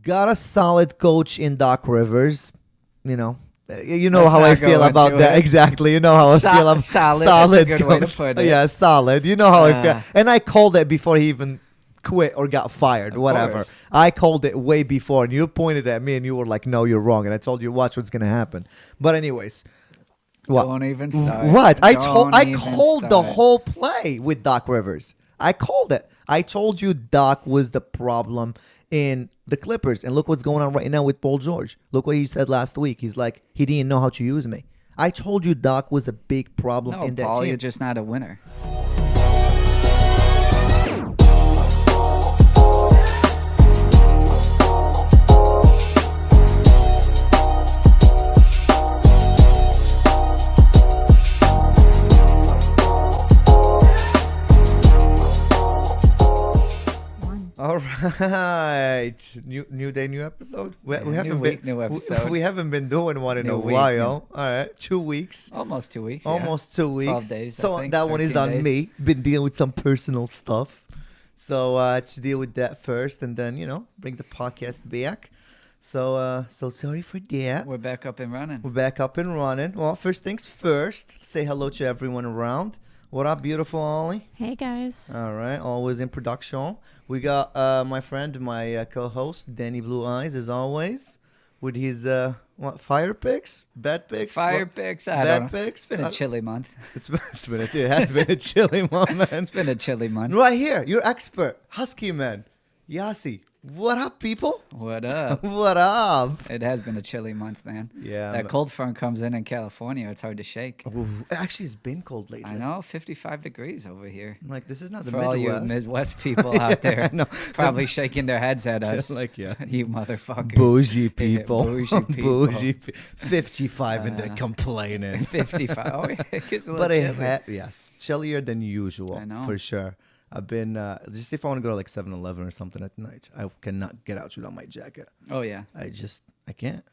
got a solid coach in Doc Rivers. You know Let's how I not feel go about into that. it. Exactly. You know how I feel about Solid. That's a good way to coach. put it. Yeah, solid. You know how I feel. Uh, And I called it before he even quit or got fired, Of whatever. course. I called it way before, and you pointed at me and you were like, "No, you're wrong." And I told you, "Watch what's gonna happen." But anyways, what? Don't even start. What? I Don't even called the start. whole play with Doc Rivers. I called it. I told you Doc was the problem in the Clippers, and look what's going on right now with Paul George. Look what he said last week. He's like, he didn't know how to use me. I told you Doc was a big problem No, in that Paul, team. you're just not a winner. All right, new day, new episode. We New haven't week, been new episode. We haven't been doing one in New a week, while. All right, 2 weeks, Almost 2 weeks. yeah. almost 2 weeks. 12 days, I So think, that one is 13 on days. me. Been dealing with some personal stuff, so to deal with that first, and then bring the podcast back. So sorry for that. We're back up and running. We're back up and running. Well, first things first. Say hello to everyone around. What up, beautiful Ollie? Hey guys. All right, always in production. We got my friend, my co-host, Danny Blue Eyes, as always, with his fire picks, bad picks, Fire What- picks. I bad don't know. picks. It's been a chilly month. It has been a chilly moment. It's been a chilly month. Right here, your expert, Husky man, Yassi. What up, people? What up? What up? It has been a chilly month, man. Yeah, That cold front comes in California. It's hard to shake. Ooh, actually, it's been cold lately. I know, 55 degrees over here. I'm like, this is not the For all you Midwest. Midwest people out there, no. probably shaking their heads at us. Like, yeah. You motherfuckers. Bougie Yeah, people. bougie people. Bougie 55 and they're complaining. 55. Oh, yeah, it gets a little But chilly. yes, chillier than usual. I know. For sure. I've been, just if I want to go to like 7-Eleven or something at night, I cannot get out without my jacket. Oh, yeah. I can't.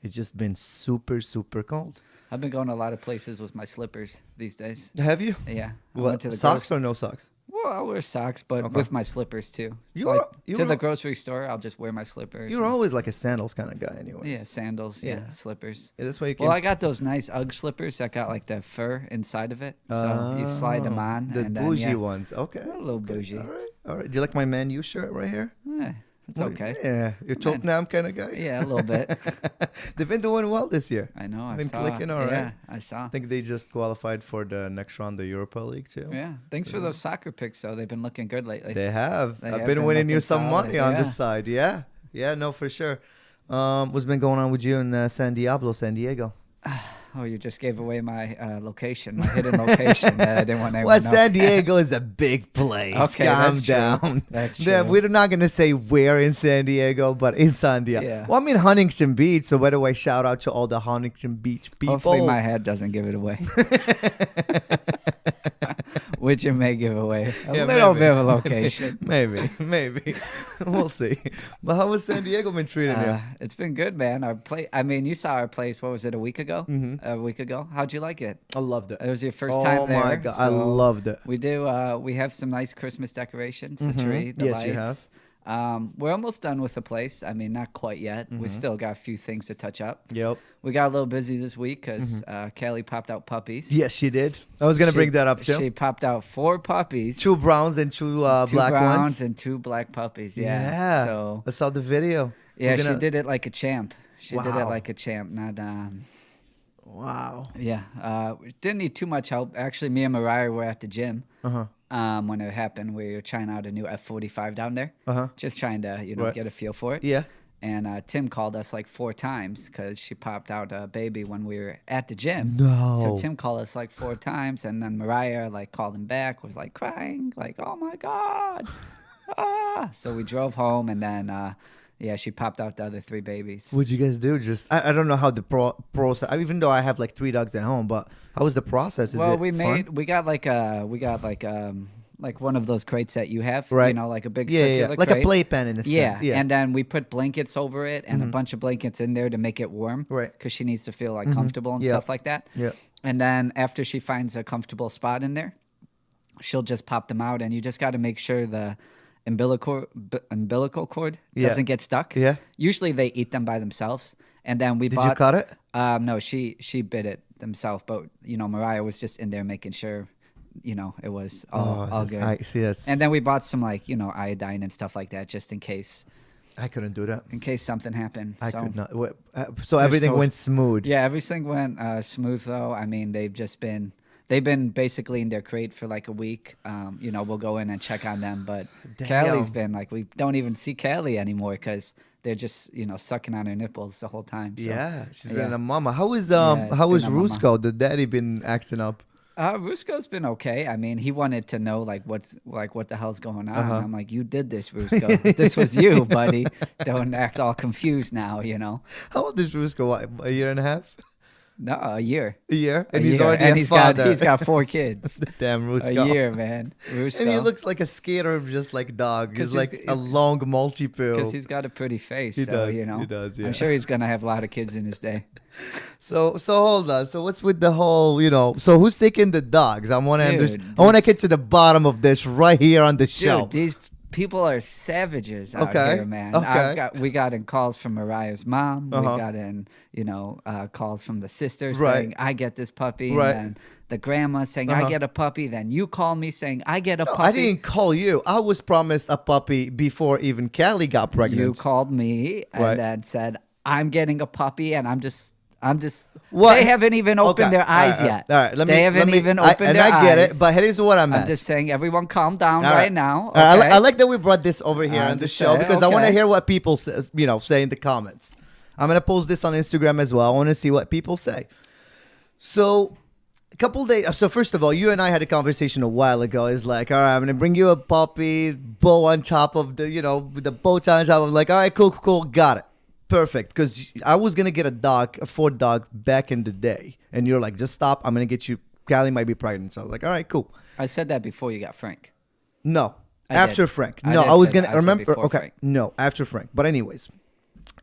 It's just been super, super cold. I've been going to a lot of places with my slippers these days. Have you? Yeah. I What, went to the socks or no socks? Well, I wear socks, but Okay. with my slippers too. You Like, are- you to are- the grocery store, I'll just wear my slippers. You're and- always like a sandals kind of guy anyway. Yeah, sandals. Yeah, Yeah. slippers. Yeah, that's why you can. Well, I got those nice UGG slippers that got like the fur inside of it, so you slide them on. The and bougie then, yeah, ones. Okay. a little bougie. All right. All right. Do you like my Man U shirt right here? It's okay. Yeah. You're Tottenham kind of guy? Yeah, a little bit. They've been doing well this year. I know. I Been saw. clicking all right. Yeah, I saw. I think they just qualified for the next round of Europa League too. Yeah. Thanks for those soccer picks, though. They've been looking good lately. They have. They I've have been been winning you looking some solid, money on yeah. this side. Yeah. Yeah, no, for sure. What's been going on with you in San Diego? Oh, you just gave away my location, my hidden location that I didn't want anyone Well, to know. San Diego is a big place. Okay, Calm that's true. down. That's Yeah, true. we're not going to say where in San Diego, but in San Diego. Yeah. Well, I'm in Huntington Beach, so by the way, shout out to all the Huntington Beach people. Hopefully my head doesn't give it away. Which it may give away. A Yeah, little maybe. bit of a location. Maybe. We'll see. But how was San Diego been treating you? It's been good, man. I mean, you saw our place. What was it? A week ago? Mm-hmm. A week ago. How'd you like it? I loved it. It was your first time there. Oh my God, I so loved it. We do. We have some nice Christmas decorations. The tree, the Yes, lights. you have. We're almost done with the place. I mean, not quite yet. We still got a few things to touch up. Yep. We got a little busy this week because Kelly popped out puppies. Yes, she did. I was going to bring that up too. She popped out 4 puppies. 2 browns and 2 two black browns ones. and 2 black puppies. Yeah. So I saw the video. yeah, We're she gonna- did it like a champ. She did it Wow. like a champ. Not Wow. yeah. Didn't need too much help. Actually, me and Mariah were at the gym. Uh-huh. When it happened, we were trying out a new F45 down there. Uh-huh. Just trying to, Right. get a feel for it. Yeah. And Tim called us like 4 times because she popped out a baby when we were at the gym. No. So Tim called us like 4 times, and then Mariah like called him back, was like crying, like, "Oh my God!" So we drove home, and then yeah, she popped out the other 3 babies. What'd you guys do? Just I don't know how the process. Even though I have like 3 dogs at home, but how was the process? Is Well, it fun? we got like one of those crates that you have, Right. like a big Yeah, circular like crate. a playpen in a Yeah. sense. Yeah. And then we put blankets over it and a bunch of blankets in there to make it warm. Right. Because she needs to feel like comfortable and Yeah. stuff like that. Yeah. And then after she finds a comfortable spot in there, she'll just pop them out, and you just got to make sure the umbilical cord Yeah. doesn't get stuck. Yeah. Usually they eat them by themselves. And then we Did bought. you cut it? No, she bit it themselves. But Mariah was just in there making sure, it was all good. Yes. And then we bought some iodine and stuff like that just in case. I couldn't do that. In case something happened. I could not. So everything went smooth. Yeah, everything went smooth though. I mean, they've been basically in their crate for like a week. We'll go in and check on them, but Callie's been like, we don't even see Callie anymore because they're just sucking on her nipples the whole time. So, yeah, she's been a mama. How is been a Rusko? The daddy been acting up? Rusko's been okay. I mean, he wanted to know what the hell's going on. I'm like, you did this, Rusko. This was you, buddy. Don't act all confused now. How old is Rusko? What, a year and a half? No, a year. A year, and a he's year. already and a he's father. He's got 4 kids. Damn, Rusko. A year, man. Rusko. And he looks like a skater, just like dog. He's like a long multi-pill. Because he's got a pretty face. He so, does. He does, yeah. I'm sure he's gonna have a lot of kids in his day. So hold on. So what's with the whole, So who's taking the dogs? I want to understand. I want to get to the bottom of this right here on the show. Dude, these people are savages out here, man. Okay. We got in calls from Mariah's mom. We got in, calls from the sister saying, I get this puppy. Right. And then the grandma saying, I get a puppy. Then you call me saying, I get a puppy. I didn't call you. I was promised a puppy before even Callie got pregnant. You called me and then said, I'm getting a puppy, and I'm just. What? They haven't even opened their eyes yet. All right, they haven't even opened their eyes. And I get it, but here's what I'm at. I'm just saying, everyone calm down right now. Okay? I like that we brought this over here on the show because I want to hear what people say in the comments. I'm gonna post this on Instagram as well. I want to see what people say. So, a couple days. So first of all, you and I had a conversation a while ago. It's like, all right, I'm gonna bring you a puppy, bow on top of the, with the bow tie on top of. Like, all right, cool, got it. Perfect, because I was going to get a Ford dog back in the day. And you're like, just stop. I'm going to get you. Callie might be pregnant. So I was like, all right, cool. I said that before you got Frank. No. I after did. Frank. I No, did I was say going that. to I said remember. before Okay. Frank. No, after Frank. But anyways.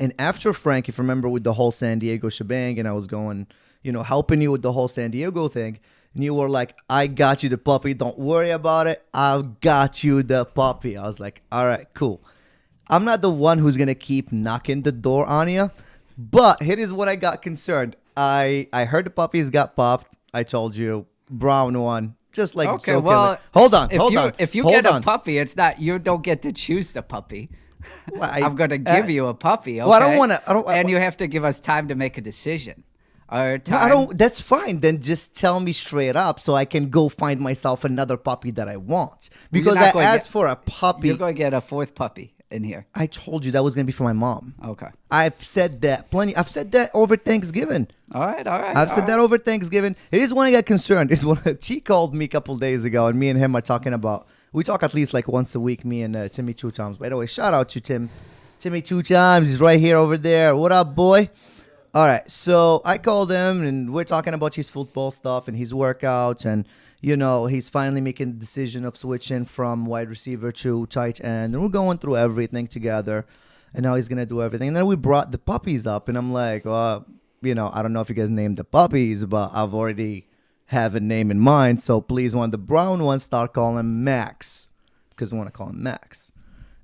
And after Frank, if you remember with the whole San Diego shebang, and I was going, helping you with the whole San Diego thing. And you were like, I got you the puppy. Don't worry about it. I got you the puppy. I was like, all right, cool. I'm not the one who's going to keep knocking the door on you. But here is what I got concerned. I heard the puppies got popped. I told you, brown one. Just like okay, well, hold on. If you get a puppy, it's not you don't get to choose the puppy. Well, I'm gonna give you a puppy. Okay? Well, I don't want to. And you have to give us time to make a decision. Or time. No, I don't. That's fine. Then just tell me straight up so I can go find myself another puppy that I want. Because I asked for a puppy. You're gonna get a 4th puppy in here. I told you that was gonna be for my mom. Okay. I've said that plenty. I've said that over Thanksgiving. All right. I've said that over Thanksgiving. It is when I got concerned. Is when she called me a couple days ago, and me and him are talking about. We talk at least like once a week. Me and Timmy 2 times. By the way, shout out to Timmy 2 times. He's right here over there. What up, boy? All right. So I called him, and we're talking about his football stuff and his workouts, and he's finally making the decision of switching from wide receiver to tight end, and we're going through everything together. And now he's gonna do everything. And then we brought the puppies up, and I'm like, well, I don't know if you guys named the puppies, but I've already have a name in mind. So please, one of the brown ones, start calling him Max, because I want to call him Max.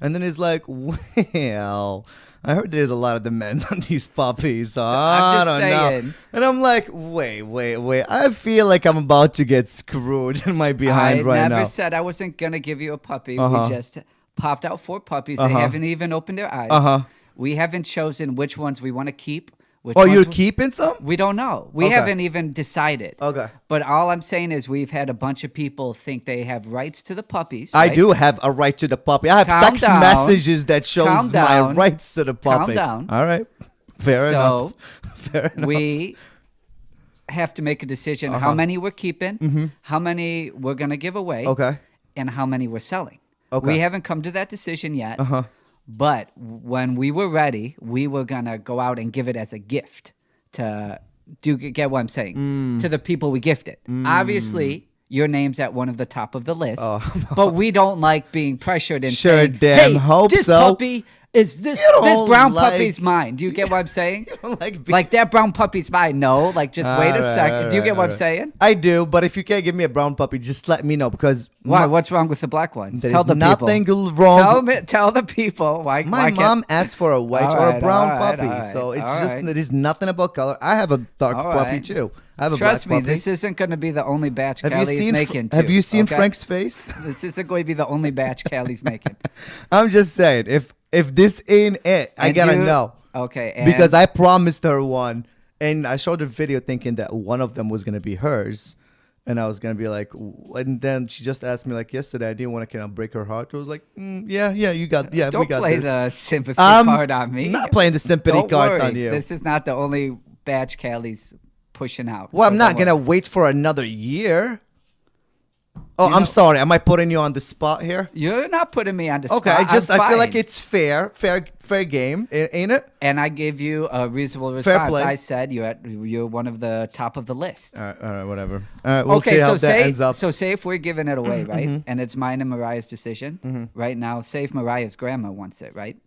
And then he's like, well, I heard there's a lot of demands on these puppies, so I don't know. And I'm like, wait. I feel like I'm about to get screwed in my behind right now. I never said I wasn't going to give you a puppy. We just popped out 4 puppies. They haven't even opened their eyes. We haven't chosen which ones we want to keep. You're keeping some? We don't know. We haven't even decided. Okay. But all I'm saying is we've had a bunch of people think they have rights to the puppies. Right? I do have a right to the puppy. I have text messages that shows my rights to the puppy. Calm down. All right. Fair enough. Fair enough. We have to make a decision how many we're keeping, how many we're going to give away, and how many we're selling. Okay. We haven't come to that decision yet. But when we were ready, we were going to go out and give it as a gift to, do you get what I'm saying? To the people we gifted. Obviously, your name's at one of the top of the list. But we don't like being pressured and saying, hey, this puppy, Is this brown puppy's mine? Do you get what I'm saying? You don't like that brown puppy's mine. No, like just wait a second. Do you get what I'm saying? I do, but if you can't give me a brown puppy, just let me know because why? What's wrong with the black ones? Tell the nothing people. Wrong. Tell the people why. My mom asked for a white or a brown puppy, so it's just it is nothing about color. I have a dark puppy too. I have a Trust black me, puppy. this isn't going to be the only batch Callie's making. Have you seen Frank's face? This isn't going to be the only batch Callie's making. I'm just saying, if this ain't it, I gotta know. Okay. Because I promised her one, and I showed her video thinking that one of them was gonna be hers, and I was gonna be like, and then she just asked me like yesterday. I didn't want to kind of break her heart. I was like, yeah, you got, we got Don't play this. The sympathy card on me. I'm not playing the sympathy card worry. on you. This is not the only batch Callie's pushing out. Well, I'm not gonna wait for another year. Oh, I'm sorry. Am I putting you on the spot here? You're not putting me on the spot. Okay, I feel like it's fair game, ain't it? And I gave you a reasonable response. Fair play. I said you're one of the top of the list. All right, whatever. All right, we'll see how that ends up. So say if we're giving it away, right? And it's mine and Mariah's decision, right now. Say if Mariah's grandma wants it, right?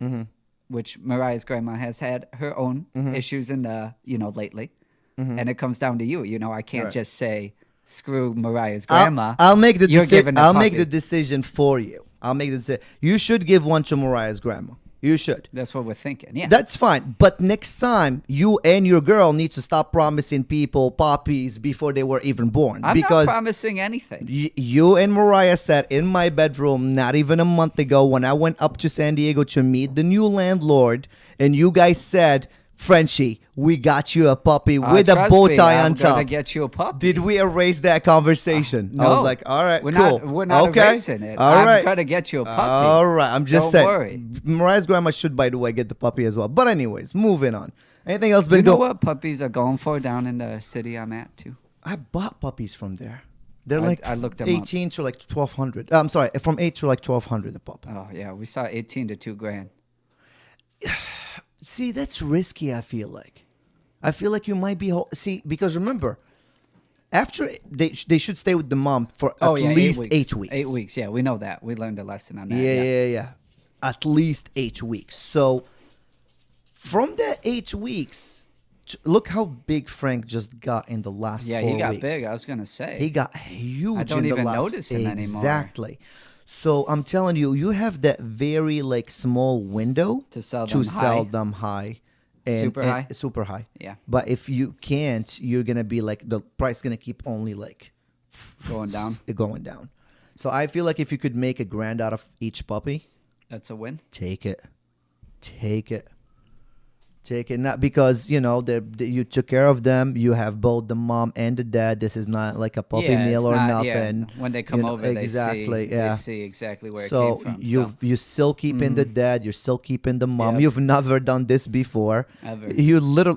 Which Mariah's grandma has had her own issues in the lately, and it comes down to you. I can't just say. Screw Mariah's grandma. I'll make the decision. I'll make the decision for you. I'll make the decision. You should give one to Mariah's grandma. You should. That's what we're thinking. Yeah. That's fine. But next time, you and your girl need to stop promising people puppies before they were even born. I'm not promising anything. You and Mariah sat in my bedroom not even a month ago when I went up to San Diego to meet the new landlord, and you guys said, Frenchie, we got you a puppy with a bow tie on top. I'm gonna get you a puppy. Did we erase that conversation? No. I was like, all right, cool. We're not erasing it. I'm gonna get you a puppy. All right, I'm just saying. Don't worry. Mariah's grandma should, by the way, get the puppy as well. But anyways, moving on. Anything else? Do you know what puppies are going for down in the city I'm at too? I bought puppies from there. They're I looked them 18 up. To like 1,200. I'm sorry, from 8 to like 1,200 a pup. Oh yeah, we saw 18 to $2,000. See, that's risky. I feel like you might be because remember, after they should stay with the mom for at least 8 weeks. 8 weeks, yeah, we know that. We learned a lesson on that. Yeah. At least 8 weeks. So from that 8 weeks, look how big Frank just got in the last 4 weeks. Yeah, he got big. I was gonna say he got huge. I don't even notice him anymore. Exactly. So I'm telling you, you have that very small window to sell them high. Super high. Yeah. But if you can't, you're gonna be the price gonna keep only going down. Going down. So I feel like if you could make $1,000 out of each puppy, that's a win. Take it. Not because you took care of them. You have both the mom and the dad. This is not like a puppy meal or nothing. Yeah. When they come over, they see exactly where it came from. So you still keeping the dad. You're still keeping the mom. Yep. You've never done this before. Ever.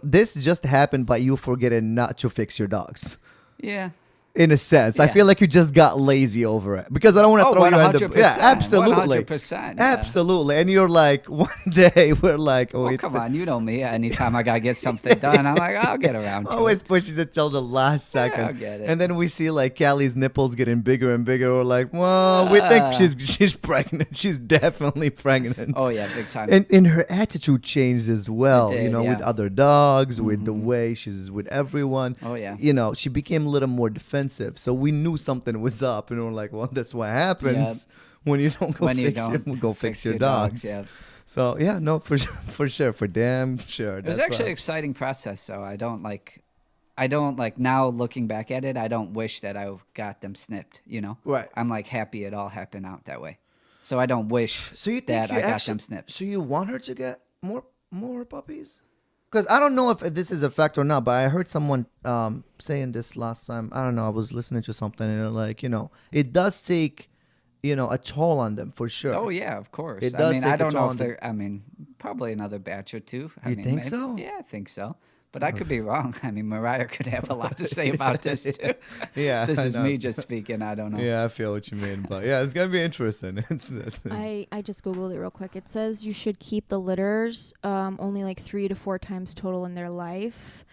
This just happened by you forgetting not to fix your dogs. Yeah. In a sense, I feel like you just got lazy over it because I don't want to throw you in the. Yeah, absolutely, 100%, absolutely. And you're like, one day we're like, oh, come on, you know me. Anytime I gotta get something done, I'm like, I'll get around to it. Always pushes it till the last second. Yeah, I'll get it. And then we see Callie's nipples getting bigger and bigger. We're like, well, we think she's pregnant. She's definitely pregnant. Oh yeah, big time. And her attitude changed as well. With other dogs, with the way she's with everyone. Oh yeah. She became a little more defensive. So we knew something was up, and we're like, well, that's what happens when you don't go fix your dogs. Yeah. So yeah, no, for sure, for damn sure. It was actually an exciting process. So I don't like now looking back at it. I don't wish that I got them snipped. Right. I'm happy it all happened out that way. So I don't wish that I got them snipped. So you want her to get more puppies? Because I don't know if this is a fact or not, but I heard someone saying this last time. I don't know. I was listening to something, and it does take, a toll on them for sure. Oh yeah, of course. It does. I don't know if they're. Probably another batch or two. You think maybe. So? Yeah, I think so. But I could be wrong. Mariah could have a lot to say about this too. Yeah, this is me just speaking. I don't know. Yeah, I feel what you mean, but yeah, it's gonna be interesting. I just googled it real quick. It says you should keep the litters only 3 to 4 times total in their life,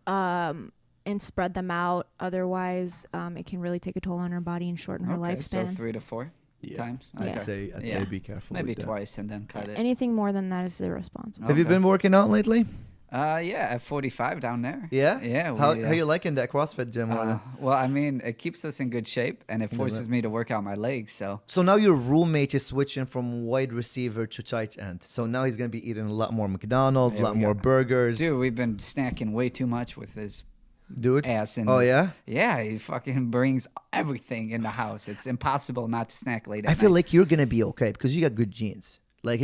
and spread them out. Otherwise, it can really take a toll on her body and shorten her lifespan. So 3 to 4. times. I'd say be careful. Maybe twice and then cut it. Anything more than that is irresponsible. Have you been working out lately? At 45 down there. Yeah? Yeah. How you liking that CrossFit gym? Well, I mean, it keeps us in good shape, and it forces me to work out my legs, so. So now your roommate is switching from wide receiver to tight end. So now he's going to be eating a lot more McDonald's, a lot more burgers. Dude, we've been snacking way too much with his ass. Yeah? Yeah, he fucking brings everything in the house. It's impossible not to snack late at I feel night. like you're going to be okay because you got good genes. Like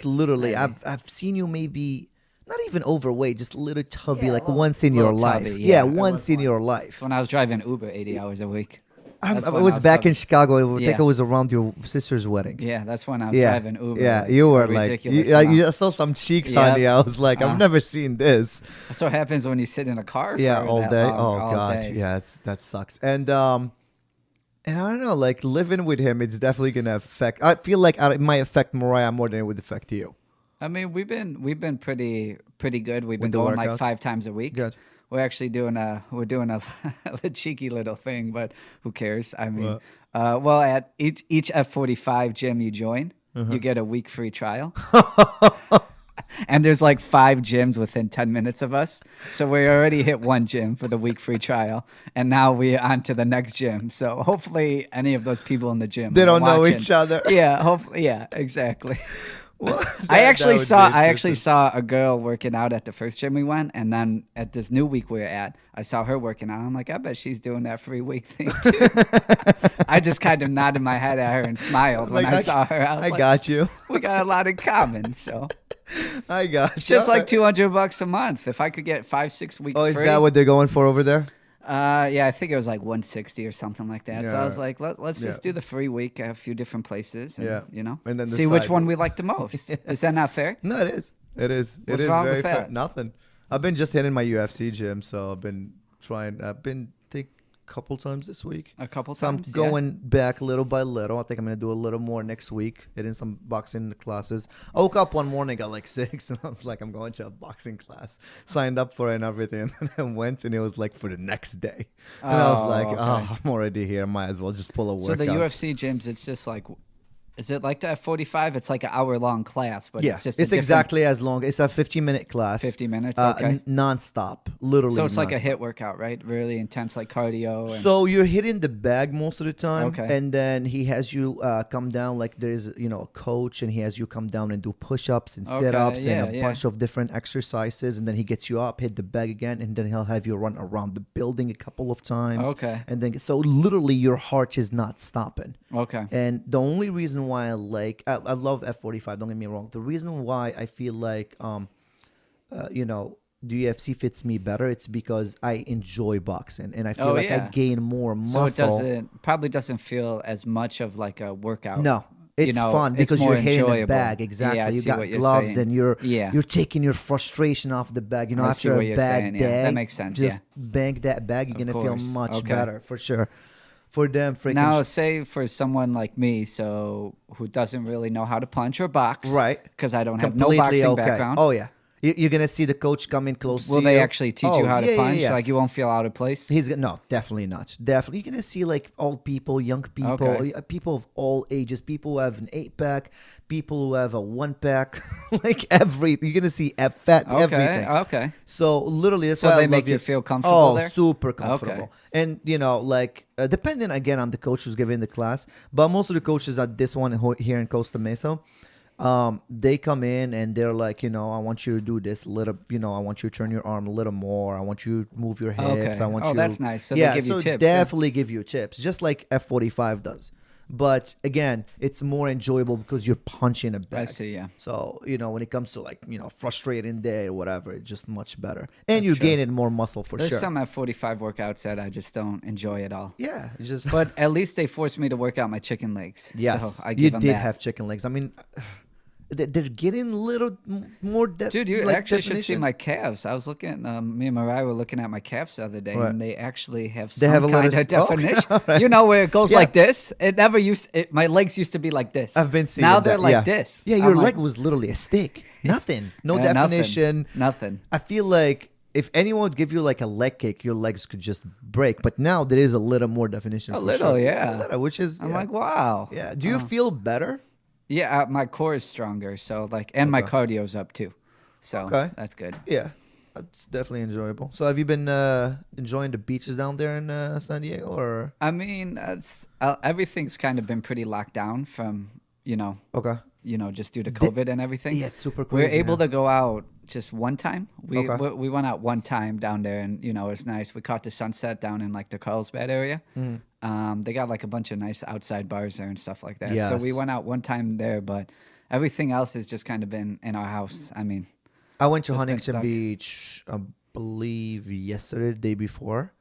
literally, I've seen you maybe... Not even overweight, just a little chubby, once in your life. Tubby, once in your life. When I was driving Uber 80 hours a week. I was back in Chicago. I think it was around your sister's wedding. Yeah, that's when I was driving Uber. Yeah, you were like, you saw some cheeks on you. I was like, I've never seen this. That's what happens when you sit in a car. All day. God. Day. Yeah, that sucks. And I don't know, like living with him, it's definitely gonna affect. I feel like it might affect Mariah more than it would affect you. I mean, we've been pretty good. We've been going like 5 times a week. Good. We're actually doing a cheeky little thing, but who cares? I mean, at each F45 gym you join, you get a week free trial. And there's like 5 gyms within 10 minutes of us. So we already hit one gym for the week free trial. And now we're on to the next gym. So hopefully any of those people in the gym, they don't know each other. Yeah, hopefully. Yeah, exactly. Well, I actually saw a girl working out at the first gym we went, and then at this new week we were at, I saw her working out. I'm like, I bet she's doing that free week thing too. I just kind of nodded my head at her and smiled when I saw her. I got you. We got a lot in common, so. I got you. Shit's like $200 a month. If I could get 5-6 weeks free. Oh, is that what they're going for over there? Yeah, I think it was like 160 or something like that. So I was like, let's just do the free week at a few different places, and, and then see which one we like the most. Is that not fair? No, it is. What's it is wrong very with fair. that? Nothing. I've been just hitting my UFC gym, so I've been a couple times this week. A couple so times. So I'm going back little by little. I think I'm gonna do a little more next week. Hitting some boxing classes. I woke up one morning at like 6, and I was like, I'm going to a boxing class. Signed up for it and everything, and I went, and it was like for the next day. And I was like, I'm already here. Might as well just pull a workout. So the UFC gyms, it's just like. Is it like that 45? It's like an hour-long class, but it's just it's exactly as long. It's a 15-minute class. 50 minutes, okay. Non-stop, literally. So it's non-stop. like a HIIT workout, right? Really intense, like cardio. So you're hitting the bag most of the time, okay. And then he has you come down, like there's a coach, and he has you come down and do push-ups and sit-ups and a bunch of different exercises, and then he gets you up, hit the bag again, and then he'll have you run around the building a couple of times. Okay. And then so literally your heart is not stopping. Okay. And the only reason why I love F45, don't get me wrong. The reason why I feel like the UFC fits me better, it's because I enjoy boxing, and I feel I gain more muscle. So it probably doesn't feel as much of like a workout. No. It's fun because you're hitting the bag. Exactly. Yeah, you got gloves and you're taking your frustration off the bag. After a bag day, that makes sense. Just bang that bag, you're going to feel much better for sure. For them, freaking now, say for someone like me, who doesn't really know how to punch or box, right? Because I don't have no boxing background. Oh yeah, you're gonna see the coach come in close. Will they actually teach you how to punch? Yeah. Like you won't feel out of place. No, definitely not. Definitely, you're gonna see like old people, young people, people of all ages, people who have an 8-pack, people who have a 1-pack, like everything. You're gonna see everything. Okay. So literally, that's why they make you feel comfortable there. Super comfortable. And depending again on the coach who's giving the class, but most of the coaches at this one here in Costa Mesa, they come in and they're like, I want you to do this little, I want you to turn your arm a little more. I want you to move your hips. I want you. That's nice. So they give you tips. Definitely give you tips, just like F45 does. But again, it's more enjoyable because you're punching a bag. I see, yeah. So, when it comes to frustrating day or whatever, it's just much better. And you're gaining more muscle for sure. There's some F45 workouts that I just don't enjoy at all. Yeah. But at least they forced me to work out my chicken legs. Yes. So I give them you did that. have chicken legs. I mean, they're getting a little more depth. Dude, you actually should see my calves. I was looking, me and Mariah were looking at my calves the other day, and they actually have some kind of definition. Right. Where it goes like this? It never my legs used to be like this. I've been seeing now they're like this. Yeah, your leg was literally a stick. Nothing. No definition. Nothing. I feel like if anyone would give you like a leg kick, your legs could just break. But now there is a little more definition. A little, yeah. A little, which is I'm like, wow. Yeah. Do you feel better? Yeah, my core is stronger. So like, and my cardio's up too. So that's good. Yeah, it's definitely enjoyable. So have you been enjoying the beaches down there in San Diego, or? I mean, everything's kind of been pretty locked down from just due to COVID and everything. Yeah, it's super crazy. We're able to go out just one time. We went out one time down there, and it was nice. We caught the sunset down in like the Carlsbad area. They got like a bunch of nice outside bars there and stuff like that. Yes. So we went out one time there, but everything else has just kind of been in our house. I mean, I went to Huntington Beach, I believe yesterday, the day before.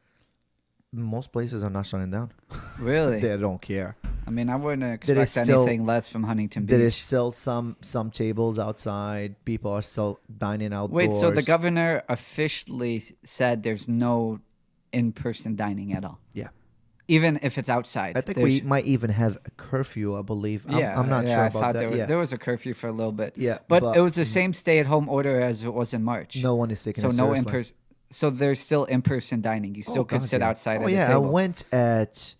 Most places are not shutting down. Really? They don't care. I mean, I wouldn't expect anything less from Huntington Beach. There is still some tables outside. People are still dining outdoors. Wait, so the governor officially said there's no in-person dining at all? Yeah. Even if it's outside. I think we might even have a curfew, I believe. I'm not sure about that. There was a curfew for a little bit. Yeah. But it was the same stay-at-home order as it was in March. No one is taking it seriously. So in-person. So there's still in-person dining. You still could sit outside at the table. I went at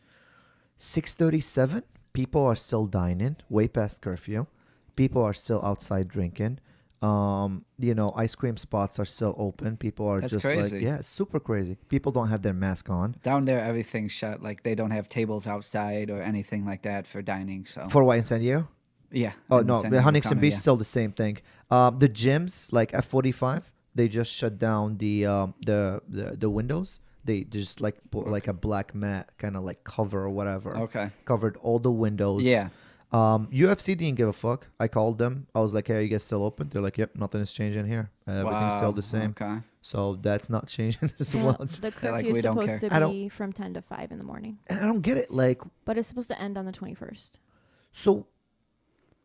6:37. People are still dining, way past curfew. People are still outside drinking. Ice cream spots are still open. People are That's just crazy. like, super crazy. People don't have their mask on. Down there, everything's shut. Like, they don't have tables outside or anything like that for dining. So for what, in San Diego? Yeah. Oh no, the Huntington Beach still the same thing. The gyms, like F45, they just shut down the windows. They just like put like a black mat kind of like cover or whatever. Okay. Covered all the windows. Yeah. UFC didn't give a fuck. I called them. I was like, "Hey, are you guys still open?" They're like, "Yep, nothing is changing here. Everything's still the same." Okay. So that's not changing as So well. the curfew is supposed to be from 10 to 5 in the morning. And I don't get it. Like, but it's supposed to end on the 21st. So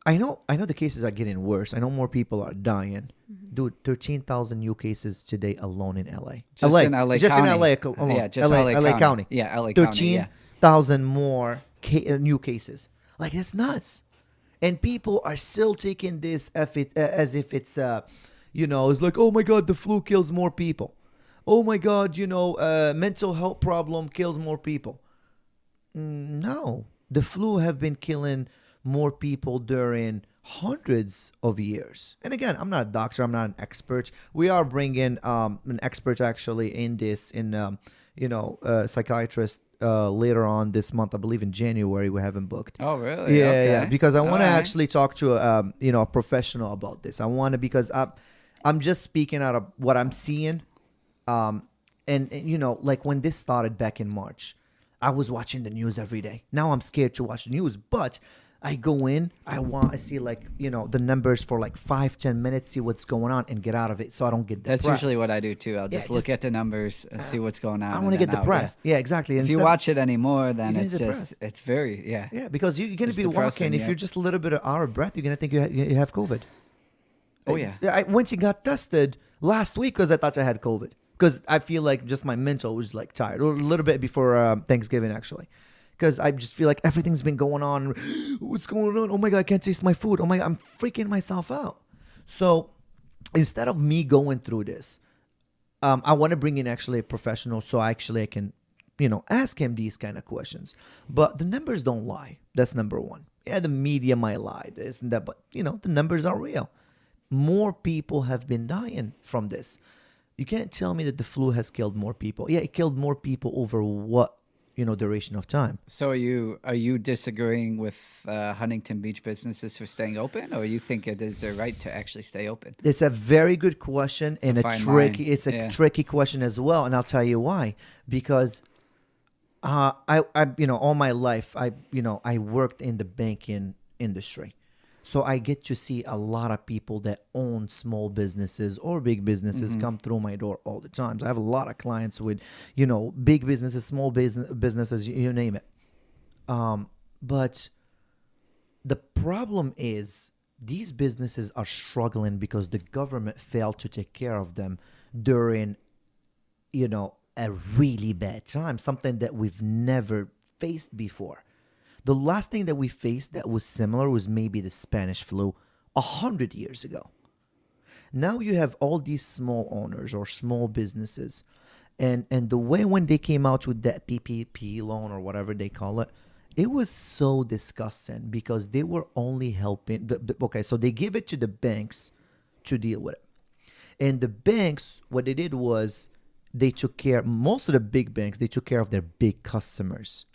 I know the cases are getting worse. I know more people are dying. Mm-hmm. Dude, 13,000 new cases today alone in LA. Just LA. in LA just County. in LA alone. Yeah, just LA County. Yeah, LA County. 13,000 more new cases. Like, that's nuts. And people are still taking this as if it's, it's like, oh my God, the flu kills more people. Oh my God, mental health problem kills more people. No, the flu have been killing more people during hundreds of years. And again, I'm not a doctor. I'm not an expert. We are bringing an expert actually in this, psychiatrist later on this month. I believe in January we have him booked. Oh, really? Yeah, okay. yeah. Because I want to actually talk to a professional about this. I want to, because I'm just speaking out of what I'm seeing. And like when this started back in March, I was watching the news every day. Now I'm scared to watch the news, but I go in, I see like, the numbers for like 5-10 minutes, see what's going on and get out of it so I don't get depressed. That's usually what I do too. I'll just look at the numbers and see what's going on. I don't want to get depressed. Yeah, exactly. If you watch it anymore, then it's very, Yeah, because you're going to be walking. If you're just a little bit out of breath, you're going to think you have COVID. Oh, yeah. I went and got tested last week because I thought I had COVID. Because I feel like just my mental was like tired. Or a little bit before Thanksgiving, actually. Because I just feel like everything's been going on. What's going on? Oh my God, I can't taste my food. Oh my God, I'm freaking myself out. So instead of me going through this, I want to bring in actually a professional so I can, ask him these kind of questions. But the numbers don't lie. That's number one. Yeah, the media might lie, this and that, but the numbers are real. More people have been dying from this. You can't tell me that the flu has killed more people. Yeah, it killed more people over what? Duration of time. So are you disagreeing with Huntington Beach businesses for staying open, or you think it is their right to actually stay open? It's a very good question and a tricky question as well, and I'll tell you why. Because I all my life I worked in the banking industry. So I get to see a lot of people that own small businesses or big businesses come through my door all the time. So I have a lot of clients with, big businesses, small businesses, you name it. But the problem is these businesses are struggling because the government failed to take care of them during, a really bad time, something that we've never faced before. The last thing that we faced that was similar was maybe the Spanish flu 100 years ago. Now you have all these small owners or small businesses. And the way when they came out with that PPP loan or whatever they call it, it was so disgusting because they were only helping. Okay, so they give it to the banks to deal with it. And the banks, what they did was they took care, most of the big banks, they took care of their big customers,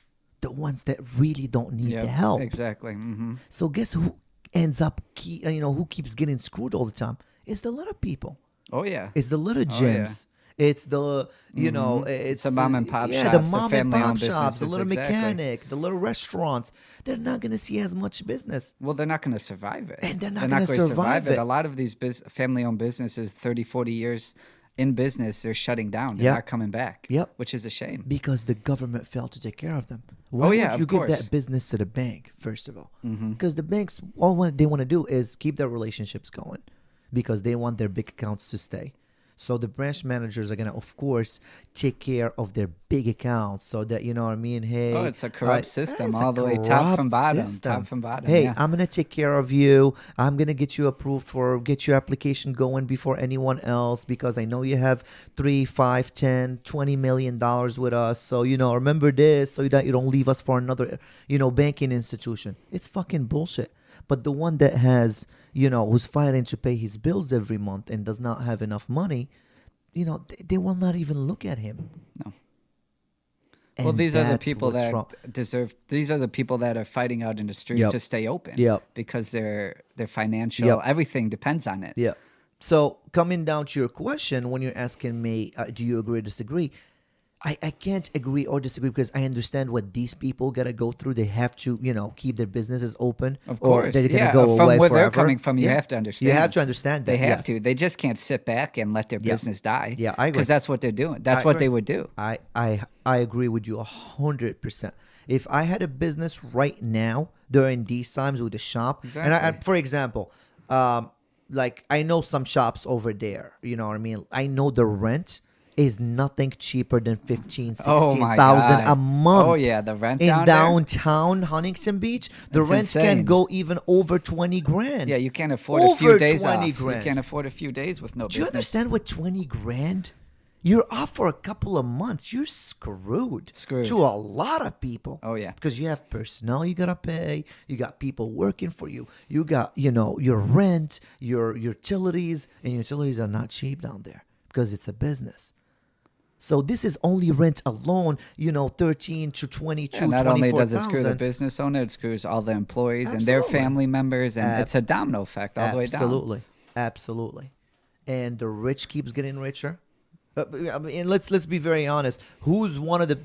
the ones that really don't need the help. Exactly. Mm-hmm. So guess who ends up, who keeps getting screwed all the time? It's the little people. Oh, yeah. It's the little gyms. It's the, it's the mom and pop shops. Yeah, the mom and pop shops, the businesses, little mechanic, the little restaurants. They're not going to see as much business. Well, they're not going to survive it. And they're not going to survive it. A lot of these family-owned businesses, 30, 40 years in business, they're shutting down. They're not coming back, which is a shame. Because the government failed to take care of them. Why would you give that business to the bank, first of all? Because the banks, all they want to do is keep their relationships going because they want their big accounts to stay. So the branch managers are going to, of course, take care of their big accounts so that, you know what I mean? Hey, it's a corrupt system all the way top from bottom. Hey, I'm going to take care of you. I'm going to get you approved get your application going before anyone else because I know you have $3, $5, $10, $20 million with us. So, remember this so that you don't leave us for another, banking institution. It's fucking bullshit. But the one that has, who's fighting to pay his bills every month and does not have enough money, they will not even look at him. No. And well, these are the people that deserve. These are the people that are fighting out in the street to stay open. Because their financial everything depends on it. Yeah. So coming down to your question, when you're asking me, do you agree or disagree? I can't agree or disagree because I understand what these people got to go through. They have to, keep their businesses open. Of course. Or they're going to go away from where forever. They're coming from, you have to understand. You have to understand that. They have to. They just can't sit back and let their business die. Yeah, I agree. Because that's what they're doing. That's what they would do. I agree with you 100%. If I had a business right now during these times with a shop, and for example, like I know some shops over there, you know what I mean? I know the rent is nothing cheaper than $15,000, $16,000 a month. Oh yeah, the rent in downtown Huntington Beach, the rent can go even over $20,000. Yeah, you can't afford a few days off. You can't afford a few days with no business. Do you understand what $20,000? You're off for a couple of months. You're screwed. To a lot of people. Oh yeah, because you have personnel you gotta pay. You got people working for you. You got your rent, your utilities, and utilities are not cheap down there because it's a business. So this is only rent alone, 13 to 22, and not only does it screw the business owner, it screws all the employees and their family members, and it's a domino effect all the way down. Absolutely. And the rich keeps getting richer. And let's be very honest. Who's one of the,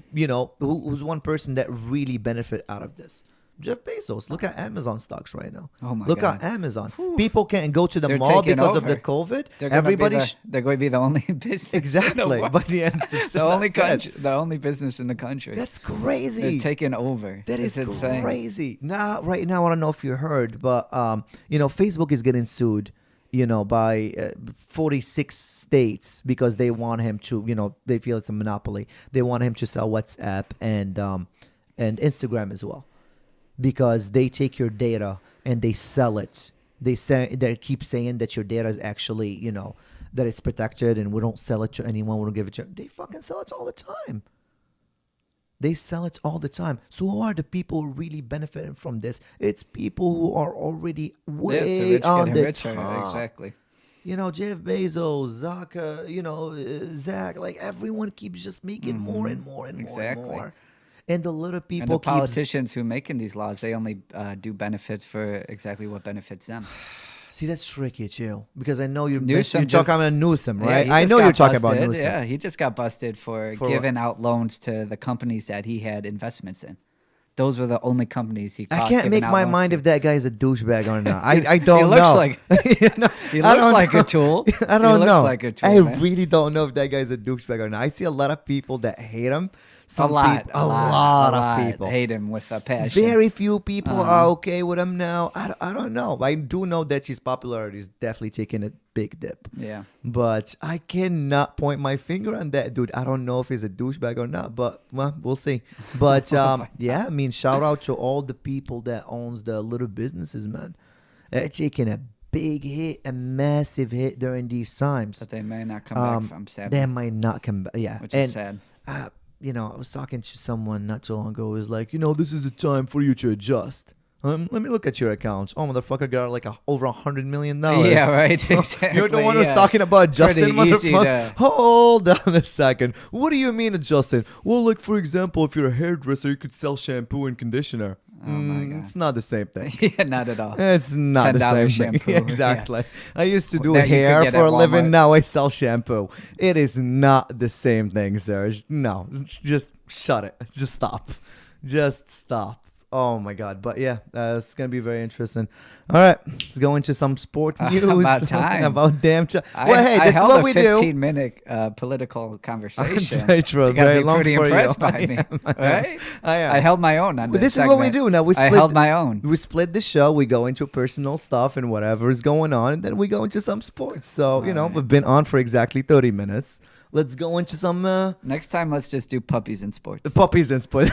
who's one person that really benefit out of this? Jeff Bezos. Look at Amazon stocks right now. Oh my God. Look at Amazon. Whew. People can't go to the mall because of the COVID. They're going to be the only business. Exactly. By the end, the only business in the country. That's crazy. They're taking over. That is crazy. Now, right now, I don't know if you heard, but Facebook is getting sued, by 46 states because they want him to, they feel it's a monopoly. They want him to sell WhatsApp and Instagram as well. Because they take your data and they sell it. They keep saying that your data is actually, that it's protected and we don't sell it to anyone. We don't give it to. They fucking sell it all the time. They sell it all the time. So who are the people who really benefiting from this? It's people who are already way on the top. Exactly. Jeff Bezos, Zach, like everyone keeps just making more and more and more and more. And the little people, and the politicians who are making these laws, they only do benefits for exactly what benefits them. See, that's tricky too, because I know you're talking about Newsom, right? Yeah, I know you're talking about Newsom. Yeah, he just got busted for giving out loans to the companies that he had investments in. Those were the only companies he caught. I can't make my mind if that guy is a douchebag or not. I don't know. He looks like a tool. I don't know. Like a tool, I really don't know if that guy is a douchebag or not. I see a lot of people that hate him. A lot of people hate him with a passion. Very few people are okay with him now. I don't know. I do know that his popularity is definitely taking a big dip. Yeah. But I cannot point my finger on that dude. I don't know if he's a douchebag or not, but well, we'll see. But yeah, I mean, shout out to all the people that owns the little businesses, man. They're taking a big hit, a massive hit during these times. But they may not come back from Saturday. They might not come back. Yeah, which is sad. I was talking to someone not too long ago. It was like, this is the time for you to adjust. Let me look at your accounts. Oh, motherfucker got like over $100 million. Yeah, right. Exactly. You're the one who's talking about adjusting, motherfucker. Hold on a second. What do you mean adjusting? Well, like, for example, if you're a hairdresser, you could sell shampoo and conditioner. Oh my God. It's not the same thing. Yeah, not at all. It's not the same shampoo. thing. Exactly. Yeah. I used to do hair for a living. Now I sell shampoo. It is not the same thing, Serge. No, just shut it. Just stop. Just stop. Oh my God! But yeah, it's gonna be very interesting. All right, let's go into some sport news. About time. About damn time. Well, hey, that's what we do. I held a 15-minute political conversation. Very true. Very long pretty for impressed you. by me, right? I am. I held my own on this. This is what we do now. I held my own. We split the show. We go into personal stuff and whatever is going on, and then we go into some sports. So we've been on for exactly 30 minutes. Let's go into some... Next time, let's just do puppies and sports. Puppies and sports.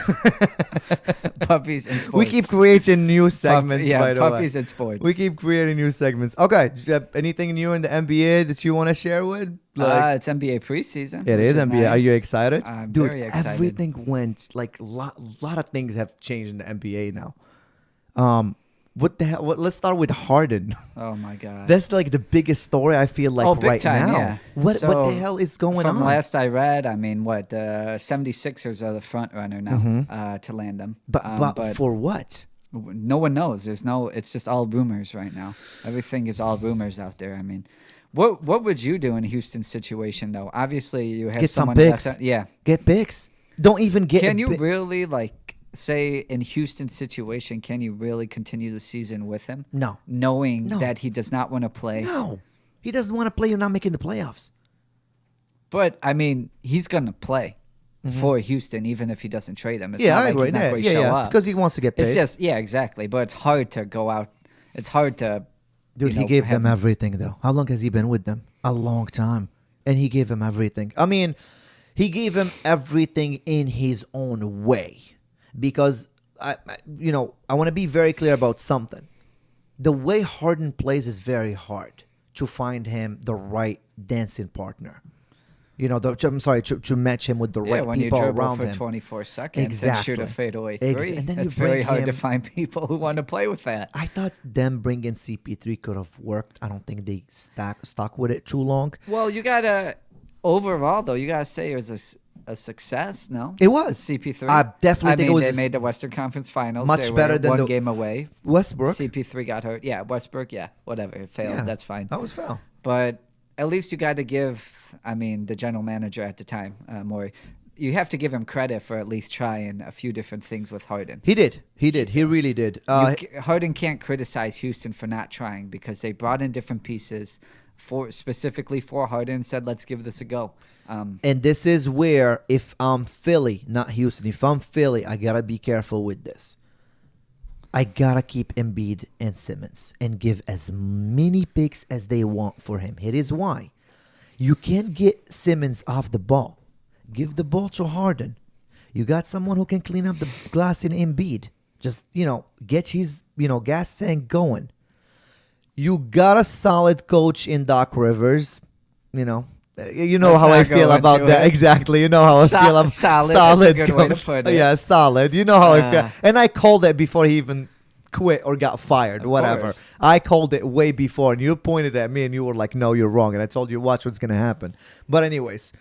Puppies and sports. We keep creating new segments, by the way. Puppies and sports. We keep creating new segments. Okay. Do you have anything new in the NBA that you want to share with? It's NBA preseason. It is NBA. Nice. Are you excited? I'm Dude, very excited. Everything went... Like, a lot of things have changed in the NBA now. What the hell? Let's start with Harden. Oh my God, that's like the biggest story I feel like big right time, now. Yeah. What the hell is going on? From last I read, I mean, 76ers are the front runner now to land them. But for what? No one knows. It's just all rumors right now. Everything is all rumors out there. I mean, what would you do in Houston's situation though? Obviously, you have someone some picks. Yeah, get picks. Don't even get. Can you really say in Houston's situation, can you really continue the season with him? No. Knowing that he does not want to play? No. He doesn't want to play. You're not making the playoffs. But, I mean, he's going to play for Houston, even if he doesn't trade him. It's I not agree. He's not going to show up. Because he wants to get paid. It's just, exactly. But it's hard to go out. It's hard to... Dude, he gave them everything, though. How long has he been with them? A long time. And he gave them everything. I mean, he gave him everything in his own way. Because, I want to be very clear about something. The way Harden plays is very hard to find him the right dancing partner. To match him with the right when people you dribble around for him. 24 seconds Exactly. and shoot a fadeaway three. And then it's very hard to find people who want to play with that. I thought them bringing CP3 could have worked. I don't think they stuck with it too long. Well, you got to... Overall, though, you got to say it was a success, no? It was. CP3. I definitely think it was. They made the Western Conference Finals. Much they better were than one game away. Westbrook. CP3 got hurt. Yeah, Westbrook, whatever. It failed. Yeah, that's fine. That was foul. But at least you got to give, the general manager at the time, Morey, you have to give him credit for at least trying a few different things with Harden. He did. He really did. Harden can't criticize Houston for not trying because they brought in different pieces specifically for Harden and said, let's give this a go. And this is where, if I'm Philly, not Houston, if I'm Philly, I got to be careful with this. I got to keep Embiid and Simmons and give as many picks as they want for him. It is why. You can't get Simmons off the ball. Give the ball to Harden. You got someone who can clean up the glass in Embiid. Just, get his, gas tank going. You got a solid coach in Doc Rivers, You know how I feel about that. Exactly. You know how I feel about solid. Solid. That's a good way to put it. Yeah, solid. You know how I feel. And I called it before he even quit or got fired, whatever. Course. I called it way before, and you pointed at me and you were like, no, you're wrong. And I told you, watch what's going to happen. But anyways.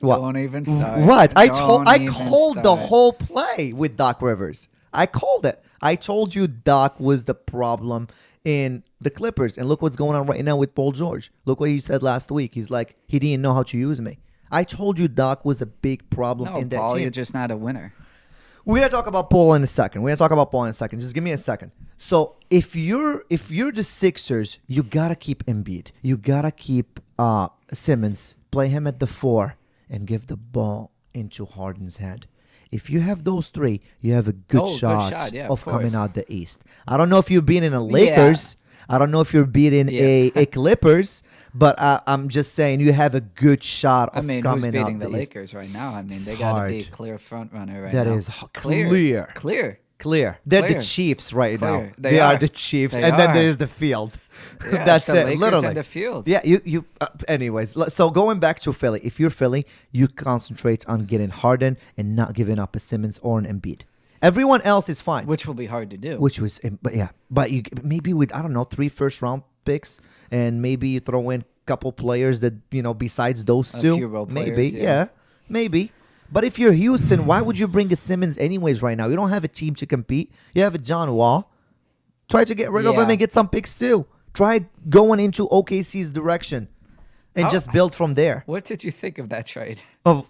What? Don't even start. What? I called the whole play with Doc Rivers. I called it. I told you Doc was the problem in the Clippers. And look what's going on right now with Paul George. Look what he said last week. He's like, he didn't know how to use me. I told you Doc was a big problem in that Paul, team. you're just not a winner. We're going to talk about Paul in a second. Just give me a second. So if you're the Sixers, you got to keep Embiid. You got to keep Simmons. Play him at the 4 and give the ball into Harden's head. If you have those three, you have a good shot of coming out the East. I don't know if you're beating a Lakers. I don't know if you're beating a Clippers, but I'm just saying you have a good shot of coming out the East. Who's beating the Lakers right now? They got to be a clear front runner right now. That is clear. Clear. Clear. They're the Chiefs right now. They are the Chiefs, and then there's the field. Yeah, that's the it. Lakers literally. and the field. Yeah. You. Anyways, so going back to Philly, if you're Philly, you concentrate on getting Harden and not giving up a Simmons or an Embiid. Everyone else is fine, which will be hard to do. But you maybe with 3 first-round picks, and maybe you throw in a couple players that besides those two, few role players, maybe, maybe. But if you're Houston, why would you bring a Simmons anyways right now? You don't have a team to compete. You have a John Wall. Try to get rid of him and get some picks too. Try going into OKC's direction and just build from there. What did you think of that trade? Oh,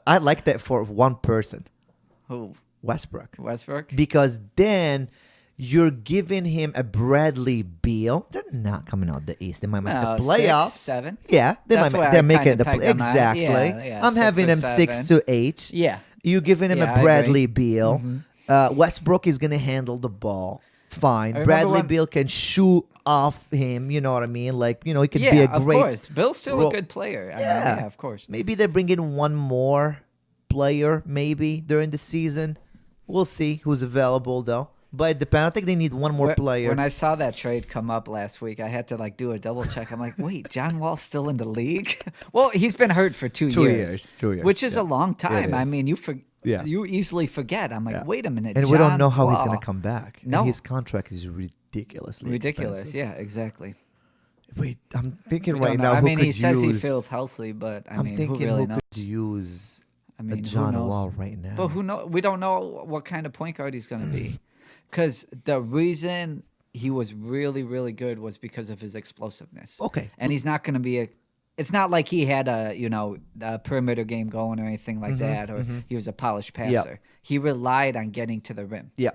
I like that for one person. Who? Westbrook. Because then you're giving him a Bradley Beal. They're not coming out the East. They might make the playoffs. 6, 7. Yeah, they're making the playoffs. Exactly. I'm having him 6 to 8. Yeah. You're giving him a Bradley Beal. Mm-hmm. Westbrook is going to handle the ball fine. Bradley Beal can shoot off him. You know what I mean? Like, he could be a great. Of course. Bill's still a good player. Yeah, of course. Maybe they're bringing one more player maybe during the season. We'll see who's available though. But it depends. I think they need one more player. When I saw that trade come up last week, I had to do a double check. I'm like, wait, John Wall's still in the league? Well, he's been hurt for 2 years. 2 years. Which is a long time. I mean, you easily forget. I'm like, wait a minute. And we don't know how he's going to come back. No. And his contract is ridiculously expensive. Yeah, exactly. Wait, I'm thinking right now. He says he feels healthy, but I'm thinking who really knows? Could use John Wall right now? But who knows? We don't know what kind of point guard he's going to be. Because the reason he was really, really good was because of his explosiveness. Okay. And he's not going to be it's not like he had a perimeter game going or anything like that, or he was a polished passer. Yep. He relied on getting to the rim. Yeah.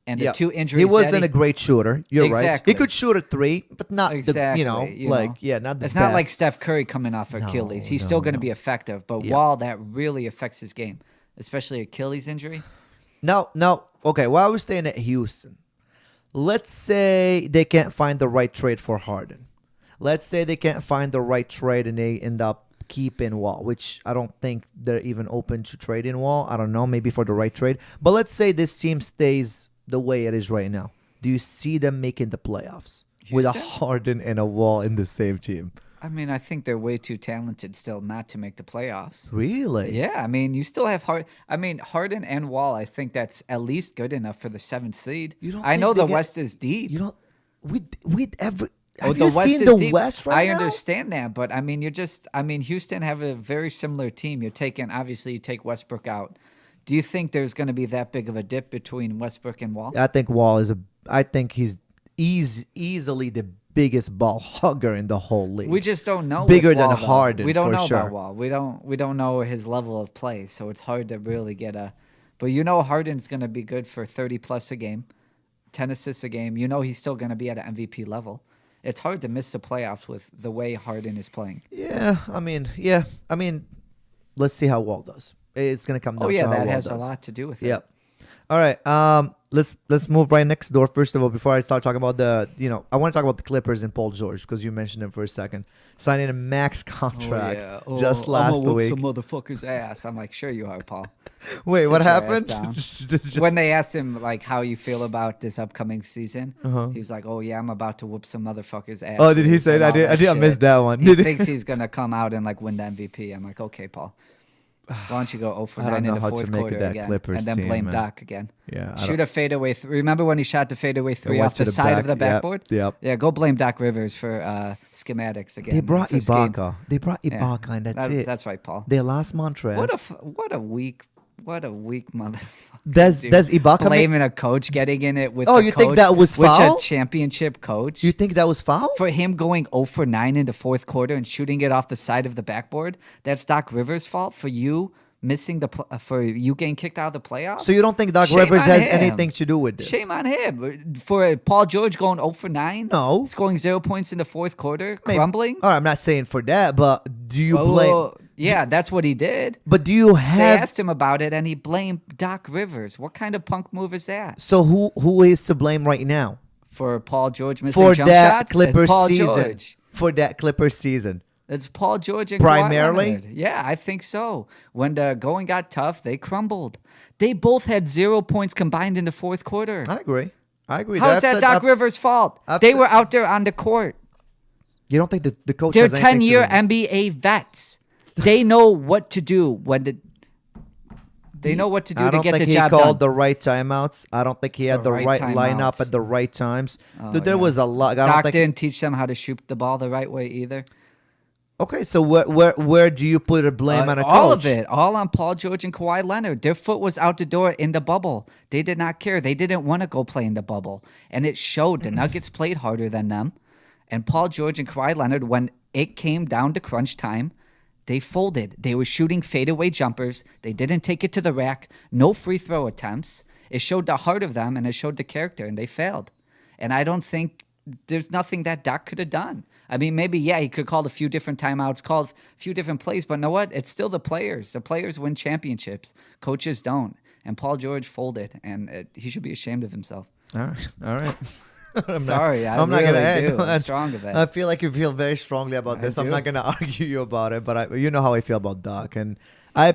And the 2 injuries. He wasn't a great shooter. You're right. He could shoot a 3, but not not the It's best. Not like Steph Curry coming off Achilles. He's still going to be effective, but Wall, that really affects his game, especially Achilles injury. No. Okay, while we're staying at Houston, let's say they can't find the right trade for Harden. Let's say they can't find the right trade and they end up keeping Wall, which I don't think they're even open to trading Wall. I don't know, maybe for the right trade. But let's say this team stays the way it is right now. Do you see them making the playoffs with a Harden and a Wall in the same team? I mean, I think they're way too talented still not to make the playoffs. Really? Yeah, I mean, you still have Harden and Wall. I think that's at least good enough for the 7th seed. I know the West is deep. You don't with every. Have you seen the West right now? I understand that, but I mean, Houston have a very similar team. You take Westbrook out. Do you think there's going to be that big of a dip between Westbrook and Wall? I think Wall I think he's easily the biggest ball hugger in the whole league. We just don't know. Bigger than Harden. We don't know sure. about Wall. We don't know his level of play, so it's hard to really get a. But Harden's going to be good for 30 plus a game, 10 assists a game. He's still going to be at an MVP level. It's hard to miss the playoffs with the way Harden is playing. Yeah, I mean, let's see how Wall does. It's going to come down to how Wall does. That has a lot to do with it. Yep. All right. Let's move right next door. First of all, before I start talking about I want to talk about the Clippers and Paul George because you mentioned him for a second. Signing a max contract just last week. Some motherfucker's ass. I'm like, sure you are, Paul. Wait, what happened? When they asked him how you feel about this upcoming season, he's like, oh yeah, I'm about to whoop some motherfucker's ass. Oh, did he say that? I did miss that one. He thinks he's gonna come out and win the MVP. I'm like, okay, Paul. Why don't you go 0 for 9 in the fourth quarter again, Clippers and then blame team, Doc again? Yeah, shoot a fadeaway. Remember when he shot the fadeaway 3 off the side of the backboard? Yep. Yeah, go blame Doc Rivers for schematics again. They brought Ibaka. And that's it. That's right, Paul. They lost Montrez. What a weak motherfucker. Does Ibaka blaming a coach getting in it with? You think that was foul? Which a championship coach? You think that was foul for him going 0 for 9 in the fourth quarter and shooting it off the side of the backboard? That's Doc Rivers' fault for you missing for you getting kicked out of the playoffs? So you don't think Doc Rivers has anything to do with this? Shame on him. For Paul George going 0 for 9? No. Scoring 0 points in the fourth quarter? Crumbling? All right, I'm not saying for that, but do you blame... Yeah, that's what he did. But do you have... They asked him about it, and he blamed Doc Rivers. What kind of punk move is that? So who is to blame right now? For Paul George missing jump shots? Clippers Paul season. George. For that Clippers season. It's Paul George and primarily. Kawhi Leonard. Yeah, I think so. When the going got tough, they crumbled. They both had 0 points combined in the fourth quarter. I agree. How's that Doc Rivers' fault? They were out there on the court. You don't think the coach? They're has anything 10-year to do? NBA vets. They know what to do when they know what to do to get the job done. I don't think he called the right timeouts. I don't think he had the right lineup at the right times. Dude, there was a lot. Doc didn't teach them how to shoot the ball the right way either. Okay, so where do you put a blame on a coach? All of it. All on Paul George and Kawhi Leonard. Their foot was out the door in the bubble. They did not care. They didn't want to go play in the bubble. And it showed. The Nuggets played harder than them. And Paul George and Kawhi Leonard, when it came down to crunch time, they folded. They were shooting fadeaway jumpers. They didn't take it to the rack. No free throw attempts. It showed the heart of them, and it showed the character, and they failed. And I don't think there's nothing that Doc could have done. I mean, maybe, yeah, he could have called a few different timeouts, called a few different plays, but you know what? It's still the players. The players win championships. Coaches don't. And Paul George folded, and he should be ashamed of himself. All right. I'm not going to I'm strong of that. I feel like you feel very strongly about this. I'm not going to argue you about it, but you know how I feel about Doc. And I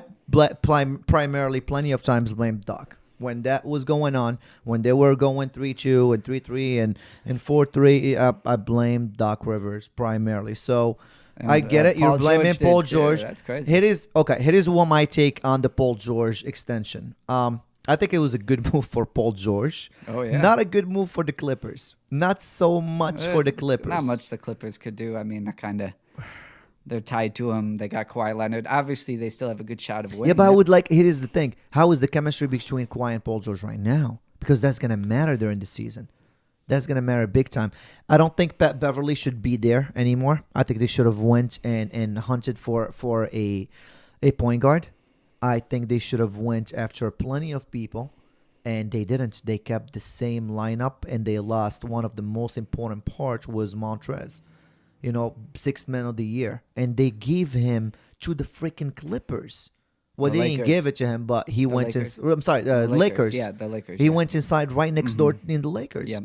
primarily plenty of times blamed Doc. When that was going on, when they were going 3-2 and 3-3 and 4-3, I blamed Doc Rivers primarily. So I get it. You're blaming Paul George. That's crazy. Here is what my take on the Paul George extension. I think it was a good move for Paul George. Oh, yeah. Not a good move for the Clippers. Not so much for the Clippers. Not much the Clippers could do. I mean, they're tied to him. They got Kawhi Leonard. Obviously, they still have a good shot of winning. Yeah, but here's the thing. How is the chemistry between Kawhi and Paul George right now? Because that's going to matter during the season. That's going to matter big time. I don't think Pat Beverly should be there anymore. I think they should have went and hunted for a point guard. I think they should have went after plenty of people, and they didn't. They kept the same lineup, and they lost. One of the most important parts was Montrez, sixth man of the year, and they gave him to the freaking Clippers. Well, they didn't give it to him, but he went. I'm sorry, Lakers. Yeah, the Lakers. He went inside right next door in the Lakers. Yep.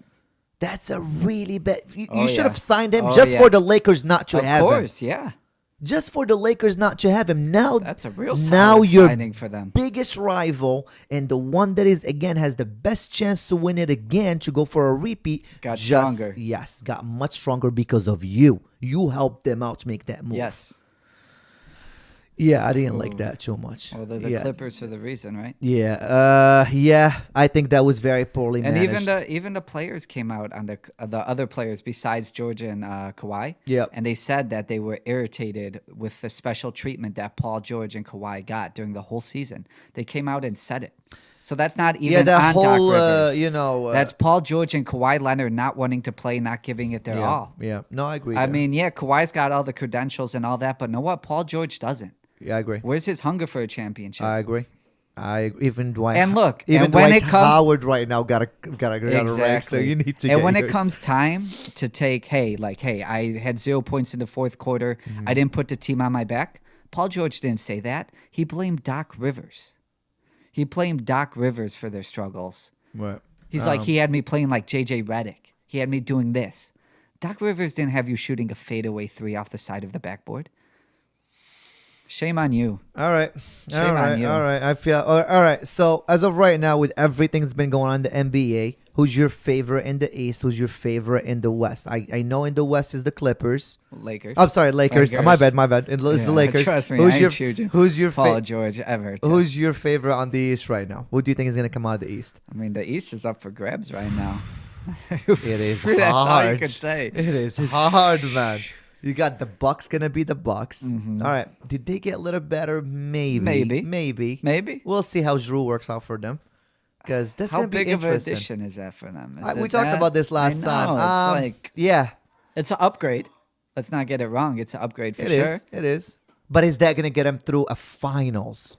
That's a really bad. You should have signed him for the Lakers not to have him. Of course, yeah. Just for the Lakers not to have him. Now that's a real signing for them. Biggest rival and the one that has the best chance to win it again, to go for a repeat. Got stronger. Yes, got much stronger because of you. You helped them out to make that move. Yes. Yeah, I didn't like that too much. Well, they're the Clippers for the reason, right? Yeah. I think that was very poorly managed. And even the players came out on the other players besides Georgia and Kawhi. Yeah. And they said that they were irritated with the special treatment that Paul George and Kawhi got during the whole season. They came out and said it. So that's not even on whole, Doc Rivers. That's Paul George and Kawhi Leonard not wanting to play, not giving it their all. Yeah. No, I agree. I mean, Kawhi's got all the credentials and all that, but know what? Paul George doesn't. Yeah, I agree. Where's his hunger for a championship? I agree. Even Dwight. And look, even Dwight Howard right now got a rank, so you need to. And when it comes time to take, hey, I had 0 points in the fourth quarter. I didn't put the team on my back. Paul George didn't say that. He blamed Doc Rivers. He blamed Doc Rivers for their struggles. Right. He's like, he had me playing like J.J. Redick. He had me doing this. Doc Rivers didn't have you shooting a fadeaway three off the side of the backboard. Shame on you. All right. Shame on you. All right. I feel all right. So as of right now, with everything that's been going on in the NBA, who's your favorite in the East? Who's your favorite in the West? I know in the West is the Clippers. Lakers. I'm sorry, Lakers. My bad. It's the Lakers. Trust me, who's your Paul George ever? Who's your favorite on the East right now? Who do you think is going to come out of the East? I mean, the East is up for grabs right now. It is hard. That's all you could say. It is hard, man. You got the Bucks gonna be the Bucks. Mm-hmm. All right. Did they get a little better? Maybe. We'll see how Drew works out for them. Because that's gonna be interesting. How big of an addition is that for them? We talked about this last time. It's an upgrade. Let's not get it wrong. It's an upgrade for sure. It is. But is that gonna get them through a finals?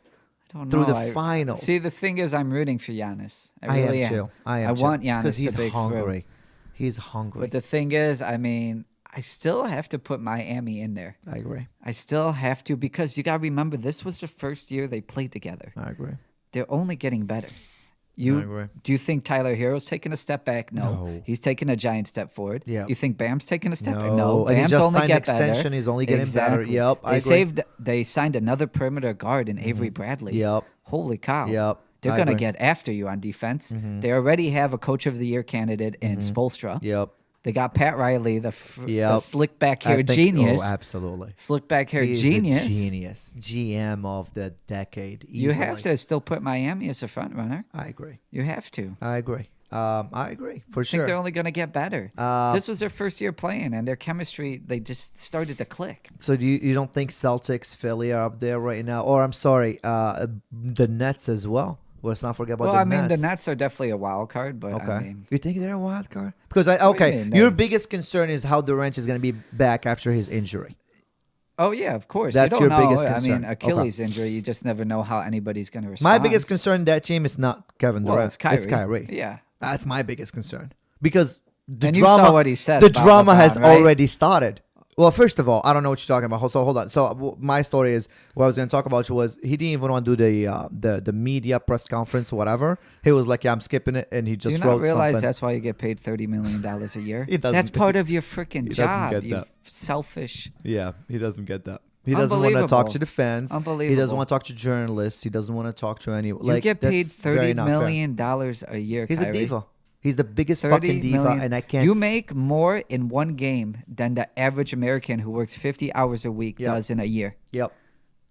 I don't know. Through the finals. See, the thing is, I'm rooting for Giannis. I really am. Too. I want Giannis to break through. He's hungry. But the thing is, I mean, I still have to put Miami in there. I agree. I still have to, because you got to remember, this was the first year they played together. I agree. They're only getting better. Do you think Tyler Hero's taking a step back? No. He's taking a giant step forward. Yeah. You think Bam's taking a step back? No. And Bam's he just only signed get extension. better. He's only getting better. Yep. They signed another perimeter guard in Avery Bradley. Yep. Holy cow. Yep. They're going to get after you on defense. They already have a Coach of the Year candidate in Spoelstra. Yep. They got Pat Riley, the slick back hair genius. Oh, absolutely. Slick back hair He's genius. A genius. GM of the decade. Easily. You have to still put Miami as a front runner. I agree. You have to. I agree for I sure. think they're only going to get better. This was their first year playing, and their chemistry, they just started to click. So you don't think Celtics, Philly are up there right now? Or I'm sorry, the Nets as well? Let's not forget about the Nets. Well, I mean, the Nets are definitely a wild card, but okay. I mean... You think they're a wild card? Because, your biggest concern is how Durant is going to be back after his injury. Oh, yeah, of course. That's you don't your know. biggest concern. I mean, Achilles injury, you just never know how anybody's going to respond. My biggest concern in that team is not Kevin Durant. Well, it's Kyrie. It's Kyrie. Yeah. That's my biggest concern. Because you saw what he said. The drama LeBron, has right? already started. Well, first of all, I don't know what you're talking about. So hold on. So my story is what I was going to talk about was he didn't even want to do the media press conference or whatever. He was like, "Yeah, I'm skipping it," and he just wrote something. Do you not realize that's why you get paid $30 million a year? That's part of your freaking job. You selfish. Yeah, he doesn't get that. He doesn't want to talk to the fans. Unbelievable. He doesn't want to talk to journalists. He doesn't want to talk to anyone. You get paid $30 million a year. He's Kyrie. a diva. He's the biggest fucking diva, and I can't. You make more in one game than the average American who works 50 hours a week does in a year. Yep.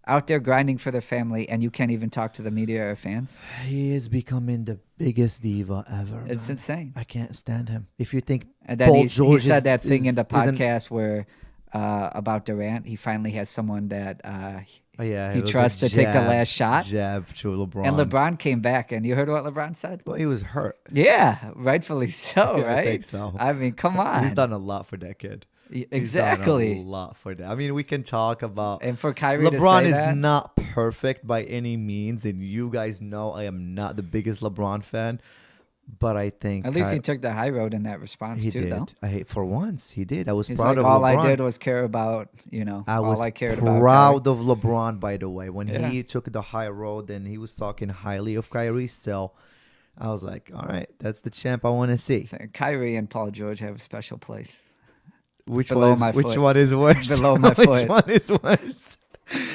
Out there grinding for their family, and you can't even talk to the media or fans. He is becoming the biggest diva ever. It's insane. I can't stand him. If you think, and then he said that thing in the podcast where about Durant, he finally has someone that he trusts to take the last shot. Jab to LeBron. And LeBron came back, and you heard what LeBron said? Well, he was hurt. Yeah, rightfully so, right? I think so. I mean, come on. He's done a lot for that kid. Exactly. He's done a lot for that. I mean, we can talk about... And for Kyrie LeBron to say is not perfect by any means, and you guys know I am not the biggest LeBron fan. But I think at least he took the high road in that response he too, did. though. For once, he did. I was He's proud like, of all LeBron. I did was care about, all I cared about. Proud of LeBron, by the way. When he took the high road and he was talking highly of Kyrie still, I was like, all right, that's the champ I want to see. Kyrie and Paul George have a special place. Which one is worse? Below my foot. Which one is worse?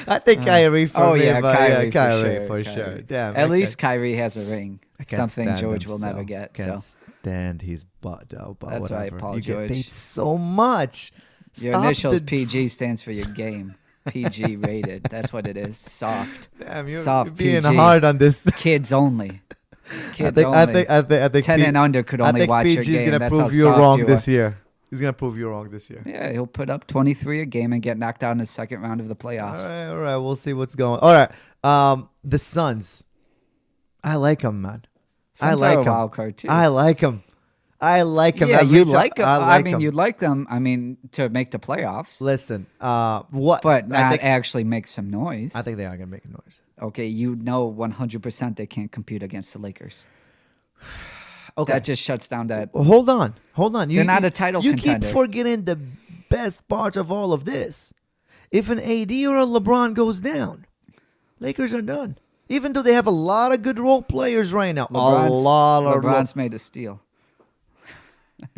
I think Kyrie for me. Kyrie for sure. Damn. At least Kyrie has a ring. Something George will never get. Can't stand his butt, though. But that's whatever. right, Paul you George. Get paid so much. Your initials PG stands for your game. PG rated. That's what it is. Soft. Damn, you're PG. being hard on this. Kids only. Kids only. I think 10 and under could only watch your game. I think PG's gonna prove you wrong this year. He's going to prove you wrong this year. Yeah, he'll put up 23 a game and get knocked out in the second round of the playoffs. All right. We'll see what's going on. All right. The Suns. I like them, man. Suns are a wild card, too. I like them. Yeah, you like them. I mean, you like them, to make the playoffs. Listen, what? But not actually make some noise. I think they are going to make a noise. Okay, 100% they can't compete against the Lakers. Okay. That just shuts down that. Hold on. They're not a title contender. You keep forgetting the best part of all of this. If an AD or a LeBron goes down, Lakers are done. Even though they have a lot of good role players right now. LeBron's made a steal.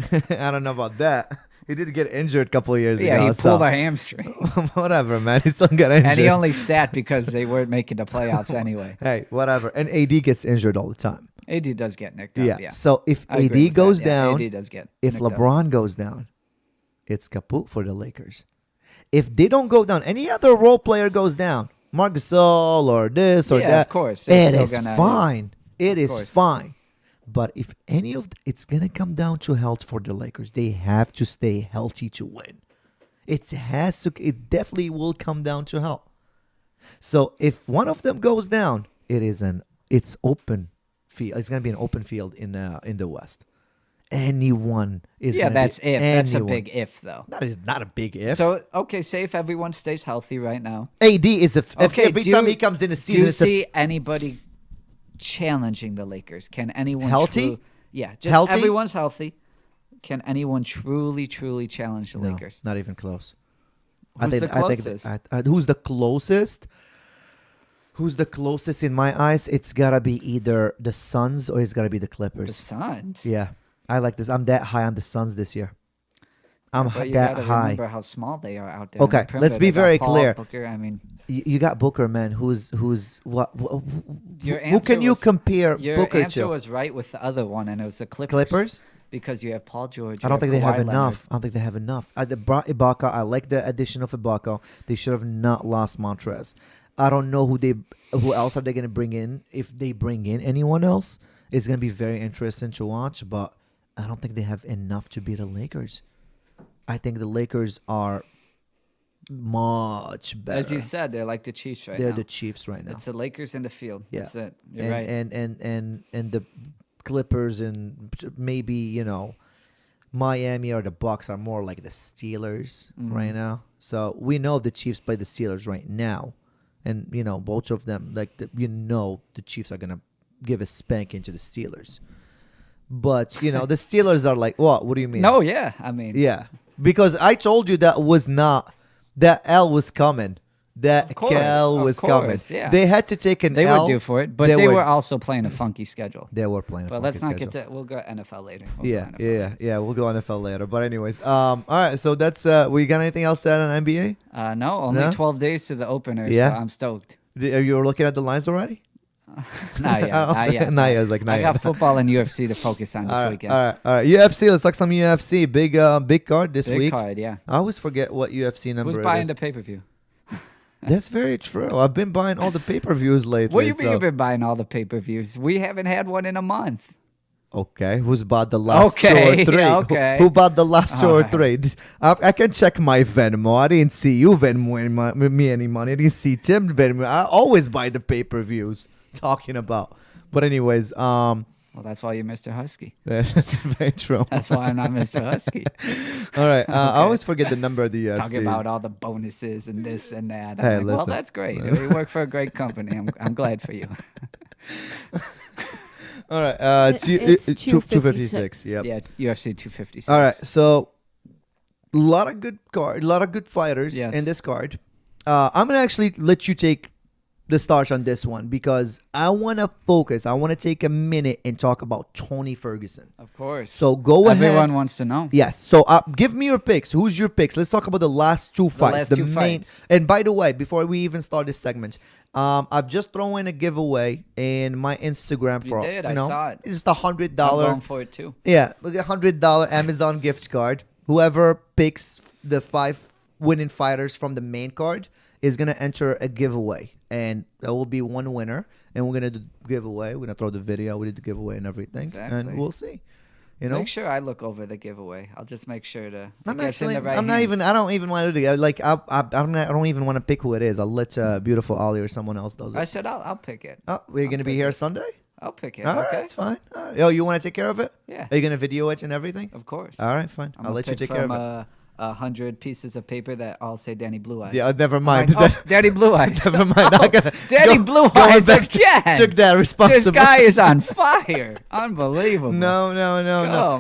I don't know about that. He did get injured a couple of years ago. Yeah, he pulled a hamstring. Whatever, man. He still got injured. And he only sat because they weren't making the playoffs anyway. Hey, whatever. And AD gets injured all the time. AD does get nicked up, yeah. So if AD goes down, AD does get if LeBron goes down, it's kaput for the Lakers. If they don't go down, any other role player goes down, Marc Gasol or this or that, of course. It is fine. It is fine. But if any of it's going to come down to health for the Lakers. They have to stay healthy to win. It definitely will come down to health. So if one of them goes down, it's open field. It's going to be an open field in the West. Anyone is. Yeah, that's if. Anyone. That's a big if, though. Not a big if. So say if everyone stays healthy right now. AD is every time he comes in the season. Do you see anybody challenging the Lakers? Can anyone healthy? Healthy. Everyone's healthy. Can anyone truly challenge the Lakers? Not even close. Who's the closest? Who's the closest? Who's the closest in my eyes? It's gotta be either the Suns or it's gotta be the Clippers. The Suns? Yeah. I like this. I'm that high on the Suns this year. I'm but you that gotta high. Remember how small they are out there. Okay, let's be very clear. Booker, I mean, you got Booker, man. Who's what? Your who can you compare your Booker to? Your answer was right with the other one, and it was the Clippers. Clippers? Because you have Paul George. I don't think they have Leonard. enough. I don't think they have enough. They brought Ibaka. I like the addition of Ibaka. They should have not lost Montrez. I don't know who else are they going to bring in. If they bring in anyone else, it's going to be very interesting to watch. But I don't think they have enough to beat the Lakers. I think the Lakers are much better. As you said, they're like the Chiefs right now. They're the Chiefs right now. It's the Lakers in the field. Yeah. That's it. You're right. And the Clippers and maybe, Miami or the Bucks are more like the Steelers right now. So we know the Chiefs play the Steelers right now. And, both of them, the Chiefs are going to give a spanking to the Steelers. But, the Steelers are like, what? What do you mean? No, yeah. I mean. Yeah. Because I told you that L was coming. That L was coming. Yeah. They had to take an L. They were due for it, but they were also playing a funky schedule. They were playing a funky schedule. But let's not get to. We'll go NFL later. We'll go NFL later. But anyways, all right. So that's. We got anything else to add on NBA? No, only 12 days to the opener. Yeah. So I'm stoked. Are you looking at the lines already? Not yet. Not yet. Not yet. I got football and UFC to focus on this weekend. All right. UFC. Let's talk some UFC. Big card this week. Big card. Yeah. I always forget what UFC number. Who's buying the pay-per-view? That's very true. I've been buying all the pay-per-views lately. What do you mean you've been buying all the pay-per-views? We haven't had one in a month. Okay. Who's bought the last 2 or 3? Okay. Who bought the last 2 or 3? I can check my Venmo. I didn't see you Venmo me any money. I didn't see Tim Venmo. I always buy the pay-per-views. Talking about. But anyways, well, that's why you're Mr. Husky. That's very true. That's why I'm not Mr. Husky. All right. I always forget the number of the UFC. Talking about all the bonuses and this and that. Hey, well, that's great. We work for a great company. I'm glad for you. All right. It's 256. Yep. Yeah, UFC 256. All right. So, a lot of good fighters in this card. I'm going to actually let you take the start on this one because I want to focus. I want to take a minute and talk about Tony Ferguson. Of course. So go ahead. Everyone wants to know. Yes. So give me your picks. Who's your picks? Let's talk about the last 2 fights. The main fights. And by the way, before we even start this segment, I've just thrown in a giveaway in my Instagram for. You did. I saw it. It's just $100. I'm going for it too. Yeah, $100 Amazon gift card. Whoever picks the 5 winning fighters from the main card is gonna enter a giveaway. And there will be one winner, and we're gonna do the giveaway. We're gonna throw the video. We did the giveaway and everything, and we'll see. Make sure I look over the giveaway. I'll just make sure to. I don't even want to do it. Like I don't even want to pick who it is. I'll let beautiful Ollie or someone else does it. I said I'll pick it. Oh, we're gonna be here Sunday. I'll pick it. All right, that's fine. All right. Oh, you want to take care of it? Yeah. Are you gonna video it and everything? Of course. All right, fine. I'll let you take care of it. 100 pieces of paper that all say Danny Blue Eyes. Yeah, never mind. Danny Blue Eyes. Never mind. Danny Blue Eyes again. Took that responsibility. This guy is on fire. Unbelievable. No.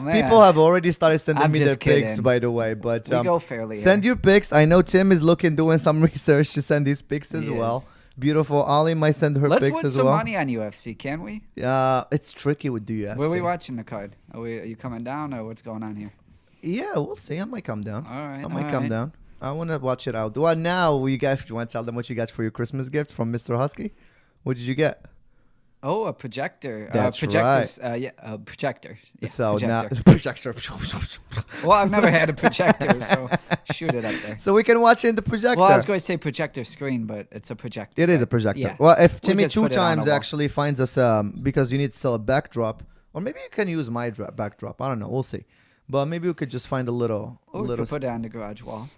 Man. People have already started sending me their kidding. pics, by the way. But we go fairly. Send your pics. I know Tim is doing some research to send these pics as well. Beautiful. Ollie might send her pics as well. Let's win some money on UFC, can we? It's tricky with the UFC. Where are we watching the card? Are you coming down or what's going on here? Yeah, we'll see. I might come down. All right. I might come down. I want to watch it out. Well, now you guys want to tell them what you got for your Christmas gift from Mr. Husky? What did you get? Oh, a projector. That's right. A projector. Yeah, so projector. Well, I've never had a projector, so shoot it up there. So we can watch it in the projector. Well, I was going to say projector screen, but it's a projector. It is a projector. Yeah. Well, if Timmy 2 times actually finds us, because you need to sell a backdrop, or maybe you can use my backdrop. I don't know. We'll see. But maybe we could just find a little. We could put it on the garage wall.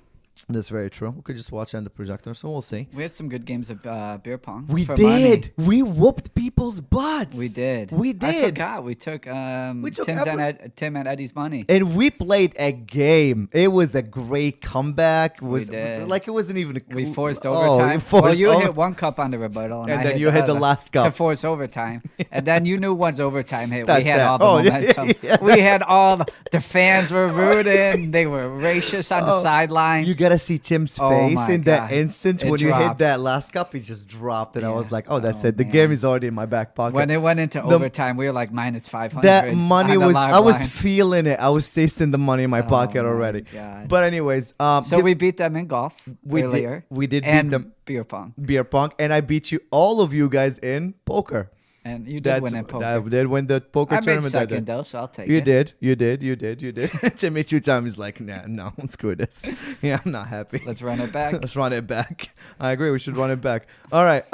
That's very true. We could just watch it on the projector, so we'll see. We had some good games of beer pong. We did. Money. We whooped people's butts. We did. I forgot. We took Tim and Eddie's money. And we played a game. It was a great comeback. We did. Like it wasn't even. We forced overtime. You hit one cup on the rebuttal, and then you hit the last cup to force overtime. And then you knew once overtime hit, we had all the momentum. We had all the fans were rooting. They were racist on the sideline. You gotta see Tim's face in that instant when you hit that last cup. He just dropped, and I was like, "Oh, that's it. The game is already in my back pocket." When it went into overtime, we were like minus 500. That money was. I was feeling it. I was tasting the money in my pocket already. God. But anyways, so we beat them in golf earlier. We did beat them beer pong. And I beat all of you guys in poker. And you did win in poker. I did win the poker tournament. I made second though, so I'll take it. You did. Timmy 2 times is like, nah, no, screw this. Yeah, I'm not happy. Let's run it back. Let's run it back. I agree. We should run it back. All right.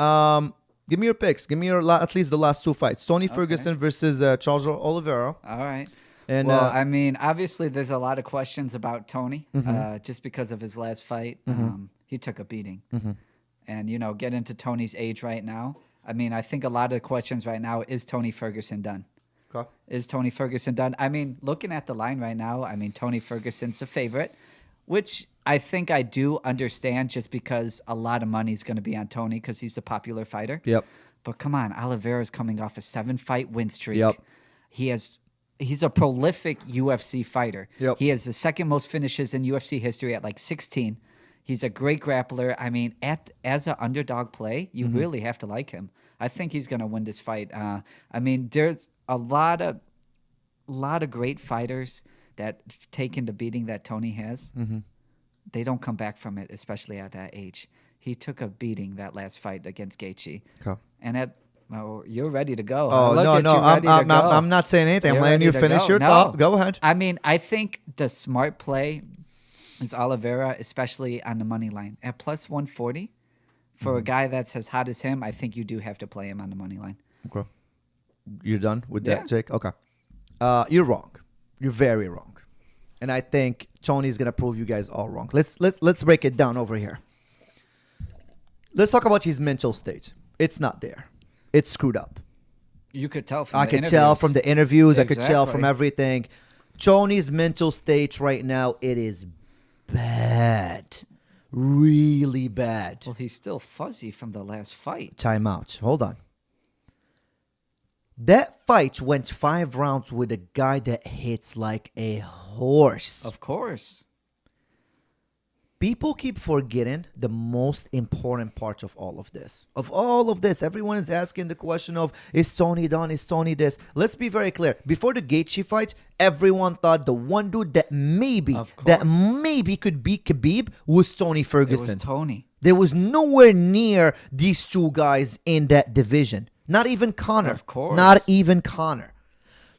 Give me your picks. Give me your at least the last 2 fights. Tony Ferguson versus Charles Oliveira. All right. And well, I mean, obviously, there's a lot of questions about Tony, just because of his last fight. He took a beating, and get into Tony's age right now. I mean, I think a lot of the questions right now, is Tony Ferguson done? Okay. Is Tony Ferguson done? I mean, looking at the line right now, I mean, Tony Ferguson's the favorite, which I think I do understand just because a lot of money is going to be on Tony because he's a popular fighter. Yep. But come on, Oliveira's coming off a 7-fight win streak. Yep. He's a prolific UFC fighter. Yep. He has the second most finishes in UFC history at like 16. He's a great grappler. I mean, as an underdog play, you really have to like him. I think he's going to win this fight. I mean, there's a lot of great fighters that taken the beating that Tony has. They don't come back from it, especially at that age. He took a beating that last fight against Gaethje. Okay. And you're ready to go. Oh, no. I'm not saying anything. I'm letting you finish your thought. Go ahead. I mean, I think the smart play is Oliveira, especially on the money line. At plus 140, for a guy that's as hot as him, I think you do have to play him on the money line. Okay. You're done with that take? Okay. You're wrong. You're very wrong. And I think Tony's going to prove you guys all wrong. Let's break it down over here. Let's talk about his mental state. It's not there. It's screwed up. You could tell from I could tell from the interviews. Exactly. I could tell from everything. Tony's mental state right now, it is bad. Really bad. Well, he's still fuzzy from the last fight. Time out. Hold on. That fight went 5 rounds with a guy that hits like a horse. Of course. People keep forgetting the most important part of all of this. Of all of this, everyone is asking the question of, is Tony done? Is Tony this? Let's be very clear. Before the Gaethje fight, everyone thought the one dude that maybe could beat Khabib was Tony Ferguson. It was Tony. There was nowhere near these two guys in that division. Not even Conor. Of course. Not even Conor.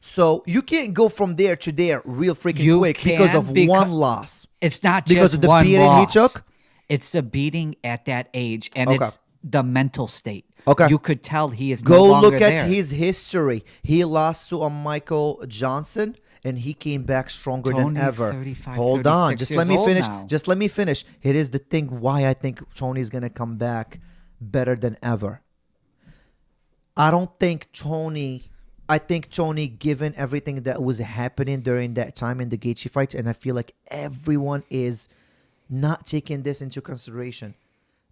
So you can't go from there to there real freaking quick because of one loss. It's not because just of the one beating loss. he took. It's the beating at that age, and it's the mental state. Okay, you could tell he is no longer look there. at his history. He lost to a Michael Johnson, and he came back stronger than ever. 35, Hold on, just let me finish. Now. Just let me finish. It is the thing why I think Tony's gonna come back better than ever. I think Tony, given everything that was happening during that time in the Gaethje fights, and I feel like everyone is not taking this into consideration.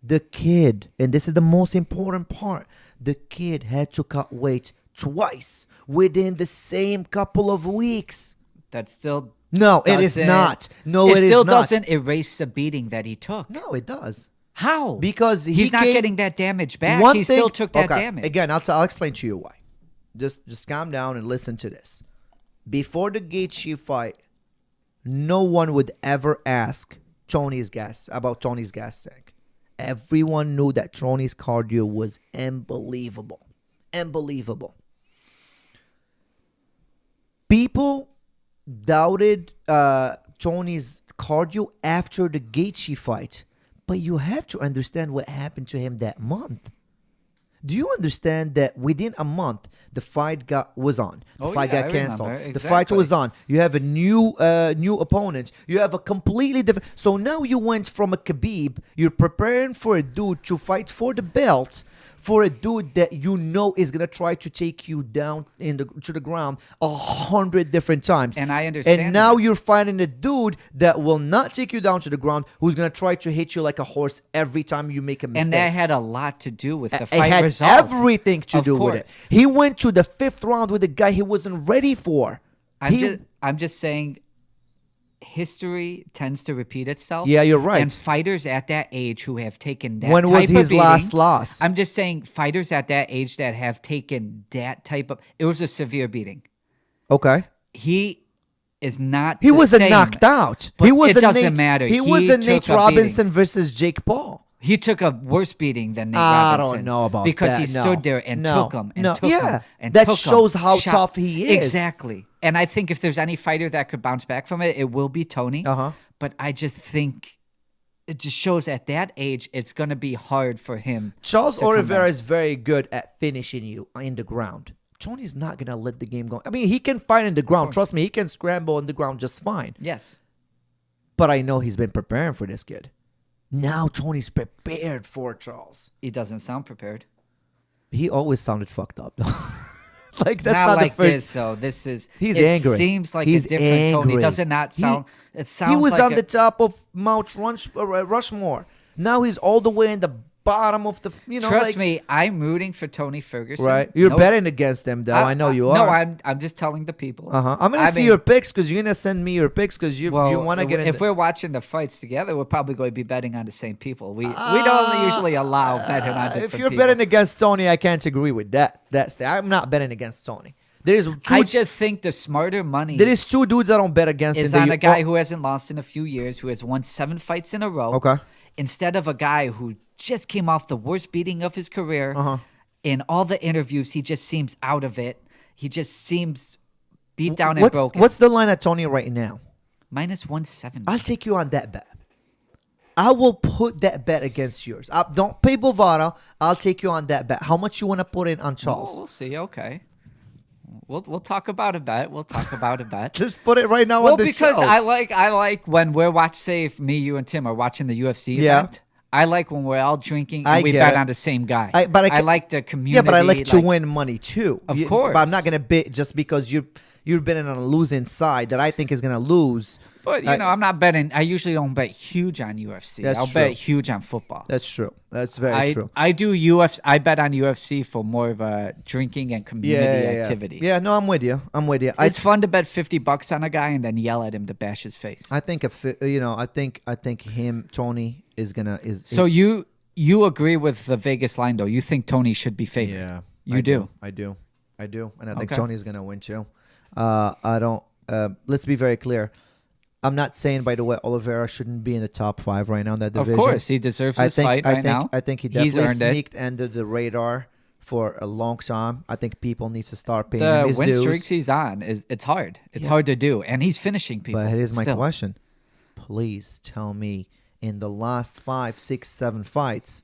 The kid, and this is the most important part, the kid had to cut weight twice within the same couple of weeks. That still No, it is not. No, it is still not. Doesn't erase the beating that he took. No, it does. How? Because he's not getting that damage back. He still took that damage. Again, I'll explain to you why. Just calm down and listen to this. Before the Gaethje fight, no one would ever ask about Tony's gas tank. Everyone knew that Tony's cardio was unbelievable. Unbelievable. People doubted Tony's cardio after the Gaethje fight. But you have to understand what happened to him that month. Do you understand that within a month, the fight was on? The fight got canceled. Exactly. The fight was on. You have a new opponent. You have a completely different... So now you went from a Khabib. You're preparing for a dude to fight for the belt, for a dude that you know is going to try to take you down to the ground 100 different times. And I understand. And now you're fighting a dude that will not take you down to the ground, who's going to try to hit you like a horse every time you make a mistake. And that had a lot to do with the fight result. It had everything to do with it. He went to the 5th round with a guy he wasn't ready for. I'm just saying history tends to repeat itself. Yeah, you're right. And fighters at that age who have taken that when type was his of beating, last loss? I'm just saying fighters at that age that have taken that type of... It was a severe beating. Okay. He is not He wasn't knocked out. But He was it doesn't matter. He was a Nate Robinson versus Jake Paul. He took a worse beating than Nate I Robinson. don't know about because that. he stood there and took him and took him and that took shows him. how tough he is. Exactly. And I think if there's any fighter that could bounce back from it, it will be Tony. But I just think it just shows at that age it's going to be hard for him. Charles Oliveira is very good at finishing you in the ground. Tony's not going to let the game go. I mean, he can fight in the ground. Trust me, he can scramble in the ground just fine. Yes. But I know he's been preparing for this kid. Now Tony's prepared for Charles. He doesn't sound prepared. He always sounded fucked up. Like that's not like the first... this. So this is. He's it angry. Seems like he's a different angry. Tony. Does it not sound? It sounds. He was like on the top of Mount Rushmore. Now he's all the way in the bottom of the. Trust me, I'm rooting for Tony Ferguson. Right, you're betting against them, though. I know you are. No, I'm just telling the people. I'm gonna see your picks because you're gonna send me your picks because you want to get. If we're watching the fights together, we're probably going to be betting on the same people. We don't usually allow betting on different people. If you're people. betting against Tony, I can't agree with that. I'm not betting against Tony. I just think the smarter money. There is two dudes I don't bet against. Is on a guy who hasn't lost in a few years, who has won 7 fights in a row. Okay. Instead of a guy who just came off the worst beating of his career. In all the interviews, he just seems out of it. He just seems beat down and broken. What's the line at Tony right now? -170. I'll take you on that bet. I will put that bet against yours. Don't pay Bovada. I'll take you on that bet. How much you want to put in on Charles? We'll see. Okay. We'll talk about a bet. Just put it right now on the show. Well, because I like when we're say if me, you, and Tim are watching the UFC event. I like when we're all drinking and we bet on the same guy. I like the community. Yeah, but I like to win money too. Of course. But I'm not gonna bet just because you've been on a losing side that I think is gonna lose. But I'm not betting. I usually don't bet huge on UFC. I'll bet huge on football. That's true. That's very true. I do UFC. I bet on UFC for more of a drinking and community activity. Yeah, no, I'm with you. It's fun to bet $50 on a guy and then yell at him to bash his face. I think I think Tony is gonna So you agree with the Vegas line though? You think Tony should be favored? Yeah, you do. I do, and I think Tony's gonna win too. I don't. Let's be very clear. I'm not saying, by the way, Oliveira shouldn't be in the top 5 right now in that division. Of course, he deserves his fight now. I think he definitely sneaked under the radar for a long time. I think people need to start paying him his dues. The win streaks dues. he's on it's hard. It's hard to do, and he's finishing people. But here's my question: please tell me, in the last 5, 6, 7 fights.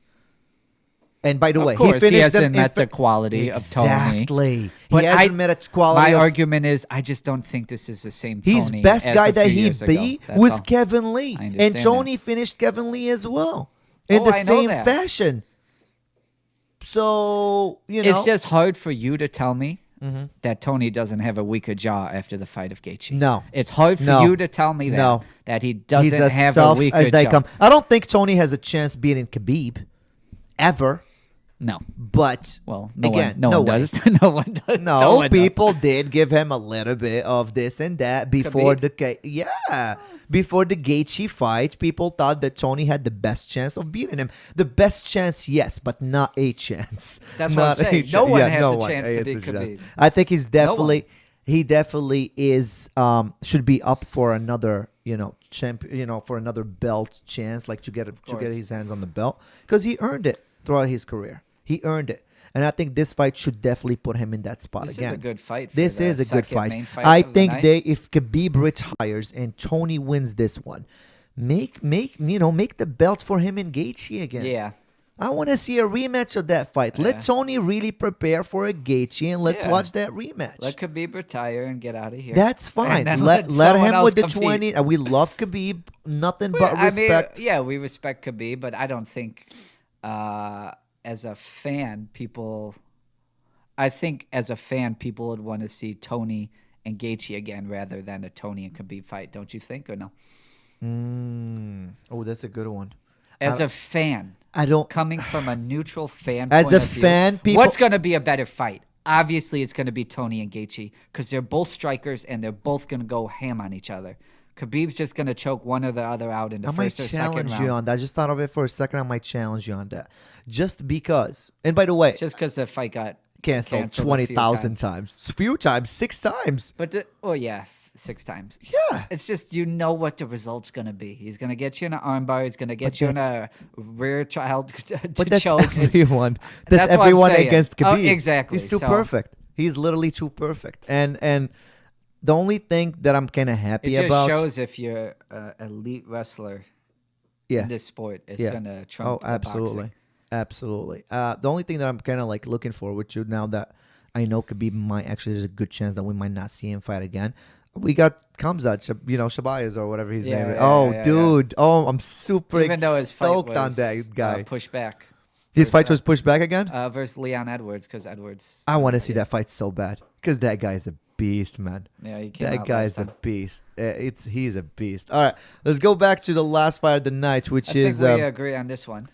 And by the way, he hasn't met the quality of Tony. Exactly. But he hasn't met a quality. My argument is, I just don't think this is the same Tony. His best guy that he beat was Kevin Lee. And Tony finished Kevin Lee as well. In the same fashion. So, It's just hard for you to tell me that Tony doesn't have a weaker jaw after the fight of Gaethje. No. It's hard for you to tell me that he doesn't have a weaker jaw. I don't think Tony has a chance beating Khabib. Ever. No. But, no again, one does. No one does. No, people did give him a little bit of this and that before before the Gaethje fight. People thought that Tony had the best chance of beating him. The best chance, yes, but not a chance. That's what I'm saying. No one has a chance to beat Khabib. I think he's definitely... He definitely is should be up for another for another belt chance, like to get his hands on the belt, because he earned it throughout his career. He earned it, and I think this fight should definitely put him in that spot again. This is a good fight. This is a good fight. I think if Khabib retires and Tony wins this one, make the belt for him and Gaethje again. Yeah. I want to see a rematch of that fight. Let Tony really prepare for a Gaethje, and let's watch that rematch. Let Khabib retire and get out of here. That's fine. Let him with the 20. We love Khabib. Nothing but respect. We respect Khabib, but I don't think as a fan, people would want to see Tony and Gaethje again rather than a Tony and Khabib fight. Don't you think, or no? Oh, that's a good one. As a fan, coming from a neutral fan. As a fan, people, what's going to be a better fight? Obviously, it's going to be Tony and Gaethje because they're both strikers and they're both going to go ham on each other. Khabib's just going to choke one or the other out in the first or second round. I might challenge you on that. I just thought of it for a second. I might challenge you on that. Just because. And by the way. Just because the fight got canceled 20,000 times. A few times. 6 times. But, 6 times. Yeah. It's just what the result's going to be. He's going to get you in an armbar. He's going to get you in a rear child to but that's choke. Everyone. That's everyone against Khabib. Oh, exactly. He's too perfect. He's literally too perfect. And the only thing that I'm kind of happy about. It just shows if you're an elite wrestler in this sport, it's going to trump absolutely. Absolutely. The only thing that I'm kind of like looking forward to now that I know Khabib there's a good chance that we might not see him fight again. We got Khamzat, Shabayez or whatever his name is. Dude. Oh, I'm super Even though his fight stoked was, on that guy. Pushed back. His fight was pushed back again? Versus Leon Edwards, because Edwards. I want to see that fight so bad because that guy is a beast, man. Yeah, he came that out guy's last a beast. He's a beast. All right, let's go back to the last fight of the night, which is. I think we agree on this one.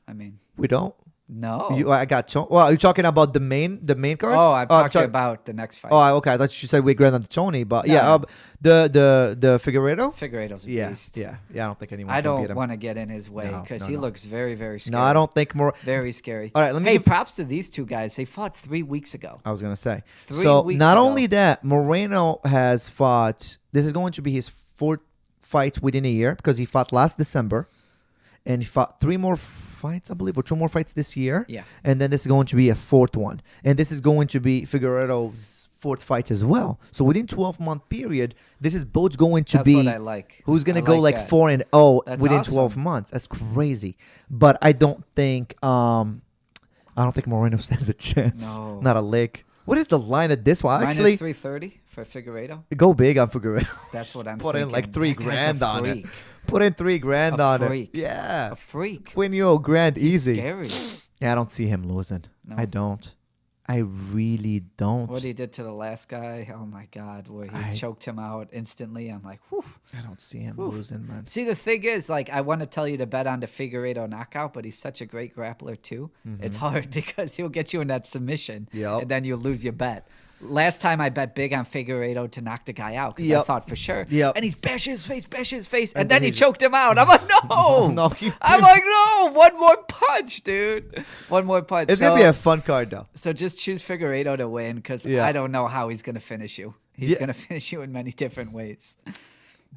I mean, we don't. No. I got. Well, are you talking about the main card? Oh, I'm talking about the next fight. Oh, okay. I thought you said we agreed on the Tony, but the Figueiredo. Figueiredo's a beast. Yeah. I don't think anyone. I can beat him. don't want to get in his way because he looks very, very scary. No, I don't think more. Very scary. All right, props to these two guys. They fought 3 weeks ago. I was gonna say. 3 so weeks not ago. only that, Moreno has fought. This is going to be his 4th fight within a year because he fought last December, and he fought 3 more fights, I believe, or 2 more fights this year. Yeah. And then this is going to be a 4th one, and this is going to be Figueiredo's 4th fight as well. So within 12-month period, this is both going to be. That's what I like. Who's going to go like 4-0 within 12 months? That's crazy. But I don't think Moreno stands a chance. No. Not a lick. What is the line at this one? Minus Actually, 330 for Figueiredo. Go big on Figueiredo. That's what I'm Put thinking. in like $3,000 on it. Freak. Put in $3,000 on freak. it. Yeah. A freak. Win you $1,000 He's easy. scary. Yeah, I don't see him losing. No. I don't. I really don't. What he did to the last guy, oh my God, where he choked him out instantly. I'm like, whew. I don't see him losing, man. See, the thing is, like, I want to tell you to bet on the Figueiredo knockout, but he's such a great grappler, too. Mm-hmm. It's hard because he'll get you in that submission, and then you'll lose your bet. Last time I bet big on Figueiredo to knock the guy out because I thought for sure. And he's bashing his face, and then he choked him out. I'm like, no. I'm like, no. One more punch, dude. One more punch. It's going to be a fun card, though. So just choose Figueiredo to win because I don't know how he's going to finish you. He's going to finish you in many different ways.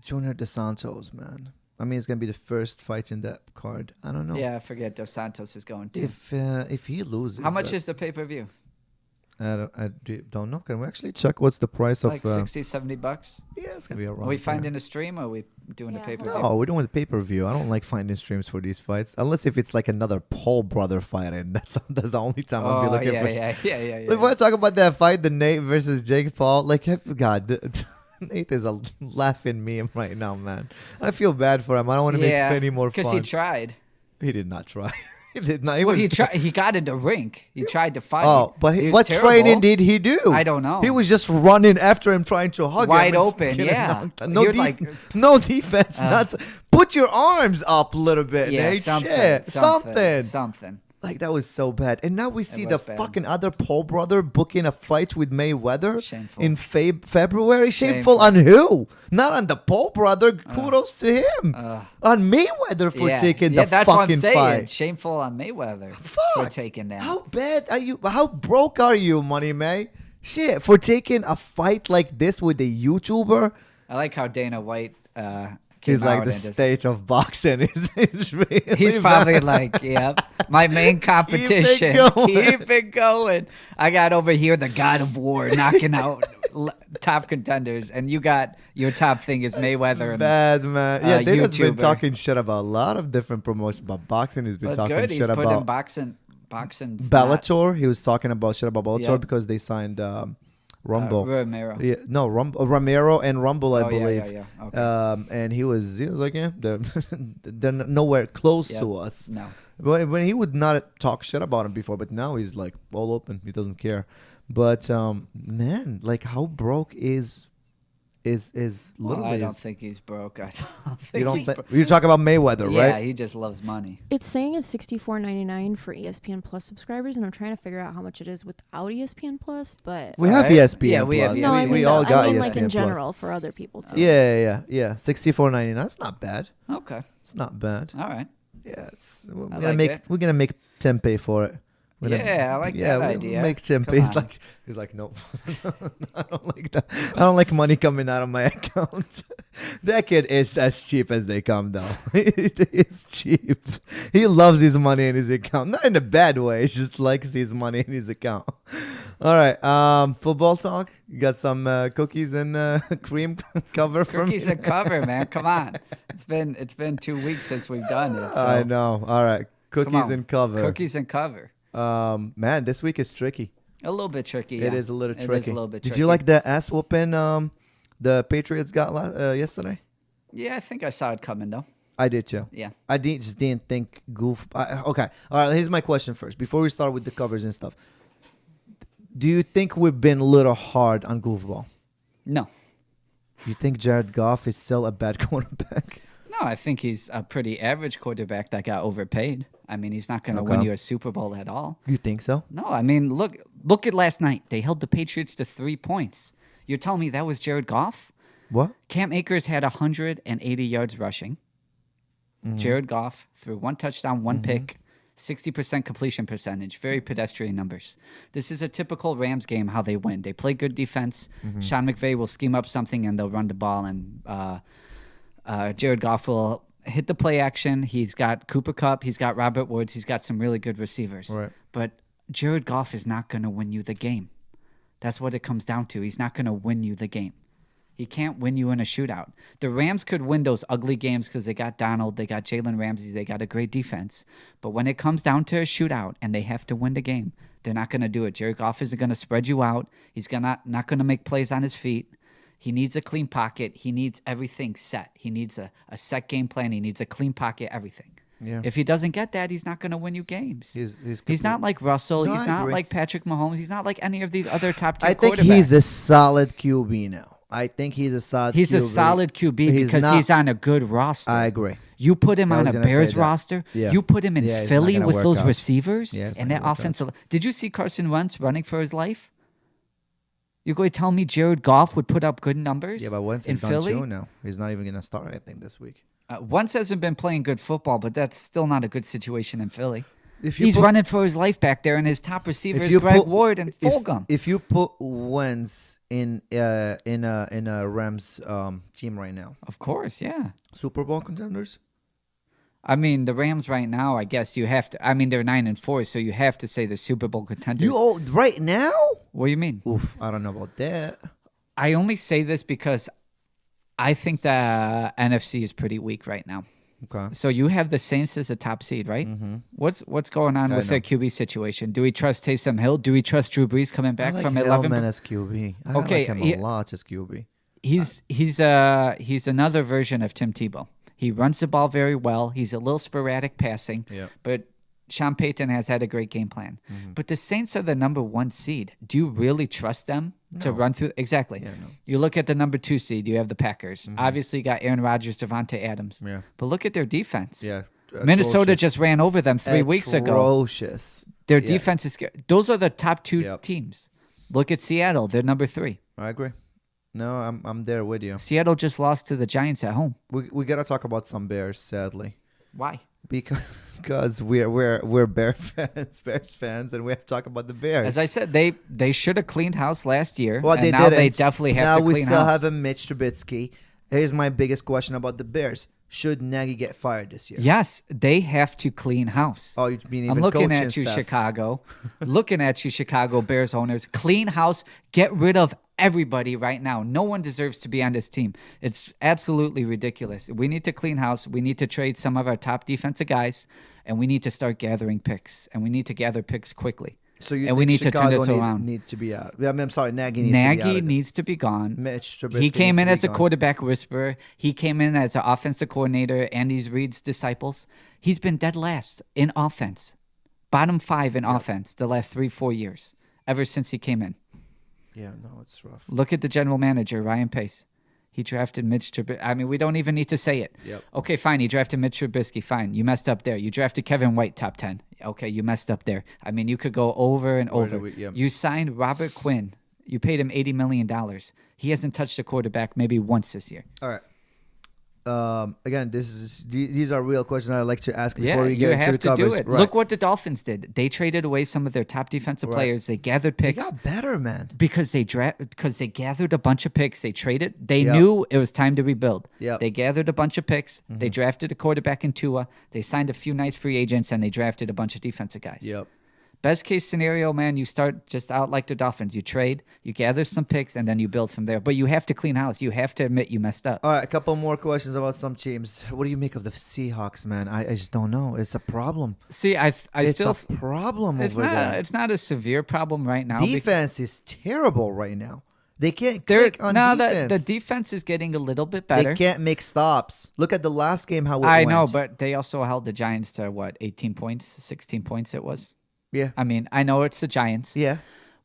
Junior Dos Santos, man. I mean, it's going to be the first fight in that card. I don't know. Yeah, I forget Dos Santos is going to. If he loses. How much is the pay-per-view? I don't know. Can we actually check what's the price like of... $60, $70? Yeah, it's going to be around. Are we finding a stream or are we doing the pay-per-view? No, we're doing the pay-per-view. I don't like finding streams for these fights. Unless if it's like another Paul brother fight, and that's the only time I'll be looking for... Yeah. Like, when I talk about that fight, the Nate versus Jake Paul, like, God... Nate is a laughing meme right now, man. I feel bad for him. I don't want to make it any more fun. Because he tried. He did not try. He did not. He tried. He got in the rink. He tried to fight. Oh, but what training did he do? I don't know. He was just running after him, trying to hug him. Wide open, yeah. No defense. Put your arms up a little bit, Nate. Something. Like, that was so bad. And now we see the fucking other Paul brother booking a fight with Mayweather in February. Shameful on who? Not on the Paul brother. Kudos to him. On Mayweather for taking the that's fucking what I'm saying. fight. Shameful on Mayweather for taking that. How bad are you? How broke are you, Money May? Shit, for taking a fight like this with a YouTuber? I like how Dana White... He's like, the state of boxing is really He's probably like, yep, my main competition. Keep it going. I got over here the God of War knocking out top contenders, and you got your top thing is Mayweather. And bad, man. Yeah, Dana's been talking shit about a lot of different promotions, but boxing he's been talking shit about. Boxing. Bellator, he was talking about shit about Bellator because they signed... Rumble. Romero. Yeah, no, Romero and Rumble, I believe. Yeah. Okay. And he was like, yeah, they're nowhere close to us. No. But when he would not talk shit about him before, but now he's like all open. He doesn't care. But man, like, how broke is is literally. I don't think he's broke. I don't think you don't think you're talking about Mayweather, right? Yeah, he just loves money. It's saying it's $64.99 for ESPN Plus subscribers, and I'm trying to figure out how much it is without ESPN Plus. But we have ESPN. Yeah, we have. No, I mean, we all got ESPN like in Plus. general for other people too. Yeah. $64.99. That's not bad. Okay, it's not bad. All right. Yeah, we're gonna make Tim pay for it. I like that idea. Make Tim pay. He's like, nope. I don't like that. I don't like money coming out of my account. That kid is as cheap as they come, though. It's cheap. He loves his money in his account, not in a bad way. He just likes his money in his account. All right, football talk. You got some cookies and cream cover from cookies and cover, man. Come on, it's been 2 weeks since we've done it. So. I know. All right, cookies and cover. Cookies and cover. Man, this week is tricky. A little bit tricky. It is a little tricky. It is a little bit tricky. Did you like the ass whooping the Patriots got yesterday? Yeah, I think I saw it coming though. I did too. Yeah. I just didn't think okay. All right, here's my question first. Before we start with the covers and stuff. Do you think we've been a little hard on Goofball? No. You think Jared Goff is still a bad quarterback? No, I think he's a pretty average quarterback that got overpaid. I mean, he's not going to win you a Super Bowl at all. You think so? No, I mean, look at last night. They held the Patriots to 3 points. You're telling me that was Jared Goff? What? Cam Akers had 180 yards rushing. Mm-hmm. Jared Goff threw 1 touchdown, 1 pick, 60% completion percentage, very pedestrian numbers. This is a typical Rams game, how they win. They play good defense. Sean McVay will scheme up something, and they'll run the ball, and Jared Goff will hit the play action. He's got Cooper Kupp. He's got Robert Woods. He's got some really good receivers. Right. But Jared Goff is not going to win you the game. That's what it comes down to. He's not going to win you the game. He can't win you in a shootout. The Rams could win those ugly games because they got Donald, they got Jalen Ramsey, they got a great defense. But when it comes down to a shootout and they have to win the game, they're not going to do it. Jared Goff isn't going to spread you out. He's not going to make plays on his feet. He needs a clean pocket. He needs everything set. He needs a set game plan. He needs a clean pocket, everything. Yeah. If he doesn't get that, he's not going to win you games. He's not like Russell. No, he's not like Patrick Mahomes. He's not like any of these other top-tier quarterbacks. I think he's a solid QB now. I think he's a solid He's QB. a solid QB because he's on a good roster. I agree. You put him on a Bears roster. Yeah. You put him in Philly with those receivers and that offensive. Did you see Carson Wentz running for his life? You're going to tell me Jared Goff would put up good numbers? Yeah, but Wentz in is Philly? done too now. He's not even going to start, I think, this week. Wentz hasn't been playing good football, but that's still not a good situation in Philly. He's running for his life back there, and his top receiver is Greg Ward and Fulgham. If you put Wentz in a Rams team right now, of course, yeah, Super Bowl contenders. I mean, the Rams right now, I guess you have to. I mean, they're 9-4, so you have to say the Super Bowl contenders. Right now? What do you mean? Oof, I don't know about that. I only say this because I think the NFC is pretty weak right now. Okay. So you have the Saints as a top seed, right? Mm-hmm. What's going on with their QB situation? Do we trust Taysom Hill? Do we trust Drew Brees coming back from 11? Hellman as QB. I like him a lot as QB. He's another version of Tim Tebow. He runs the ball very well. He's a little sporadic passing, but Sean Payton has had a great game plan. Mm-hmm. But the Saints are the number 1 seed. Do you really trust them to run through? Exactly. Yeah, no. You look at the number 2 seed. You have the Packers. Mm-hmm. Obviously, you got Aaron Rodgers, Devontae Adams. Yeah. But look at their defense. Yeah. Minnesota just ran over them 3 weeks ago. Atrocious. Their defense is good. Those are the top 2 teams. Look at Seattle. They're number 3. I agree. No, I'm there with you. Seattle just lost to the Giants at home. We got to talk about some Bears, sadly. Why? Because we're Bears fans, and we have to talk about the Bears. As I said, they should have cleaned house last year. Well, and now they definitely have to clean house. Now we still have a Mitch Trubisky. Here's my biggest question about the Bears: should Nagy get fired this year? Yes, they have to clean house. Oh, you mean even I'm looking coaching at you, staff. Chicago. Looking at you, Chicago Bears owners. Clean house. Get rid of everybody right now. No one deserves to be on this team. It's absolutely ridiculous. We need to clean house. We need to trade some of our top defensive guys, and we need to start gathering picks. And we need to gather picks quickly. So you and we need Chicago to turn this around. Need to be out. I mean, I'm sorry, Nagy needs to be gone. Mitch Trubisky he came in needs as to a be gone. quarterback whisperer. He came in as an offensive coordinator, Andy Reid's disciples. He's been dead last in offense. Bottom 5 in offense the last 3-4 years, ever since he came in. Yeah, no, it's rough. Look at the general manager, Ryan Pace. He drafted Mitch Trubisky. I mean, we don't even need to say it. Yep. Okay, fine. He drafted Mitch Trubisky. Fine. You messed up there. You drafted Kevin White, top 10. Okay, you messed up there. I mean, you could go over and over. You signed Robert Quinn. You paid him $80 million. He hasn't touched a quarterback maybe once this year. All right. Again, these are real questions I'd like to ask before we get into the covers. You have to do it. Right. Look what the Dolphins did. They traded away some of their top defensive players. They gathered picks. They got better, man. Because they gathered a bunch of picks. They traded. They knew it was time to rebuild. Yep. They gathered a bunch of picks. Mm-hmm. They drafted a quarterback in Tua. They signed a few nice free agents, and they drafted a bunch of defensive guys. Yep. Best case scenario, man, you start just out like the Dolphins. You trade, you gather some picks, and then you build from there. But you have to clean house. You have to admit you messed up. All right, a couple more questions about some teams. What do you make of the Seahawks, man? I just don't know. It's a problem. See, it's a problem over there. It's not a severe problem right now. Defense is terrible right now. They can't click on defense. The defense is getting a little bit better. They can't make stops. Look at the last game, how it went. I know, but they also held the Giants to, 18 points, 16 points it was? Yeah. I mean, I know it's the Giants. Yeah.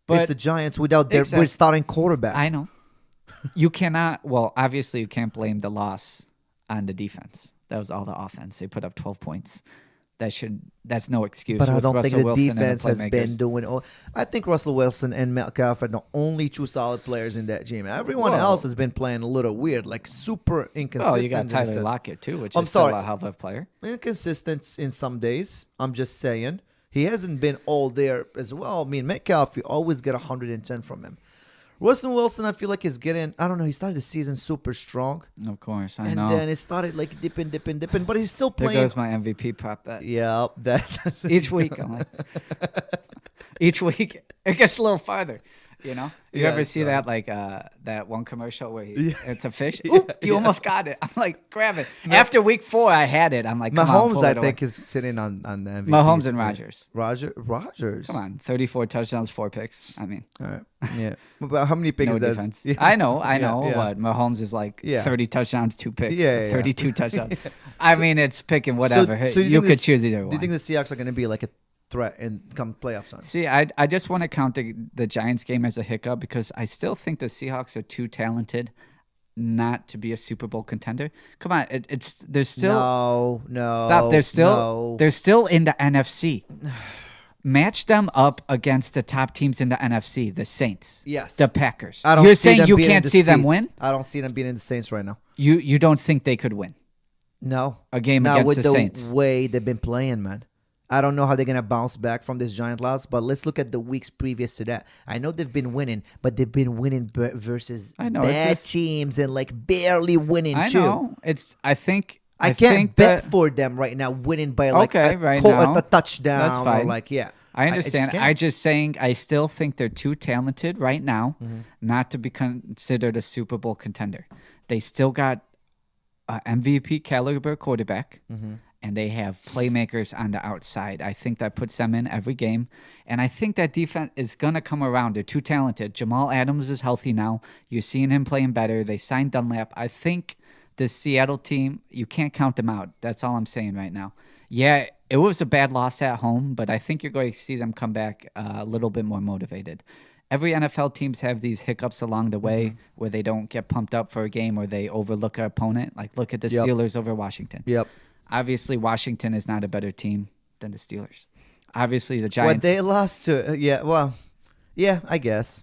But it's the Giants without their starting quarterback. I know. You cannot, obviously you can't blame the loss on the defense. That was all the offense. They put up 12 points. That's no excuse. But I don't think the defense has been doing all. I think Russell Wilson and Metcalf are the only two solid players in that team. Everyone else has been playing a little weird, like super inconsistent. Oh, you got Tyler Lockett too, which is still a hell of a player. Inconsistent in some days. I'm just saying. He hasn't been all there as well. I mean, Metcalf, you always get 110 from him. Russell Wilson, I feel like is getting, I don't know, he started the season super strong. Of course, I know. And then it started like dipping, but he's still playing. There goes my MVP prop bet. Yeah, that's each week, I'm like, each week, it gets a little farther. You know, you ever see that that one commercial where it's a fish? Ooh, you almost got it. I'm like, grab it. No. After week 4, I had it. I'm like, come Mahomes, on, I think, is sitting on the MVP. Mahomes and Rodgers. Rodgers. Come on, 34 touchdowns, 4 picks. I mean, all right, yeah. But how many picks? No defense. Yeah. I know. But Mahomes is like 30 touchdowns, 2 picks. 32 touchdowns. I mean, it's picking whatever. So you could choose either one. Do you think the Seahawks are going to be like a threat and come playoff time? See, I just want to count the Giants game as a hiccup because I still think the Seahawks are too talented not to be a Super Bowl contender. Come on, they're still no stop. They're still in the NFC. Match them up against the top teams in the NFC, the Saints, the Packers. You're saying you can't see them win? I don't see them beating the Saints right now. You don't think they could win? No, a game against the Saints. With the way they've been playing, man. I don't know how they're going to bounce back from this giant loss, but let's look at the weeks previous to that. I know they've been winning, but they've been winning versus bad teams and like barely winning too. I know. I can't bet for them right now winning by like a touchdown. That's fine. Or I understand. I'm just saying I still think they're too talented right now not to be considered a Super Bowl contender. They still got an MVP caliber quarterback. And they have playmakers on the outside. I think that puts them in every game. And I think that defense is going to come around. They're too talented. Jamal Adams is healthy now. You're seeing him playing better. They signed Dunlap. I think the Seattle team, you can't count them out. That's all I'm saying right now. Yeah, it was a bad loss at home, but I think you're going to see them come back a little bit more motivated. Every NFL teams have these hiccups along the way where they don't get pumped up for a game or they overlook an opponent. Like look at the Steelers over Washington. Yep. Obviously, Washington is not a better team than the Steelers. Obviously, the Giants. What they lost to, I guess.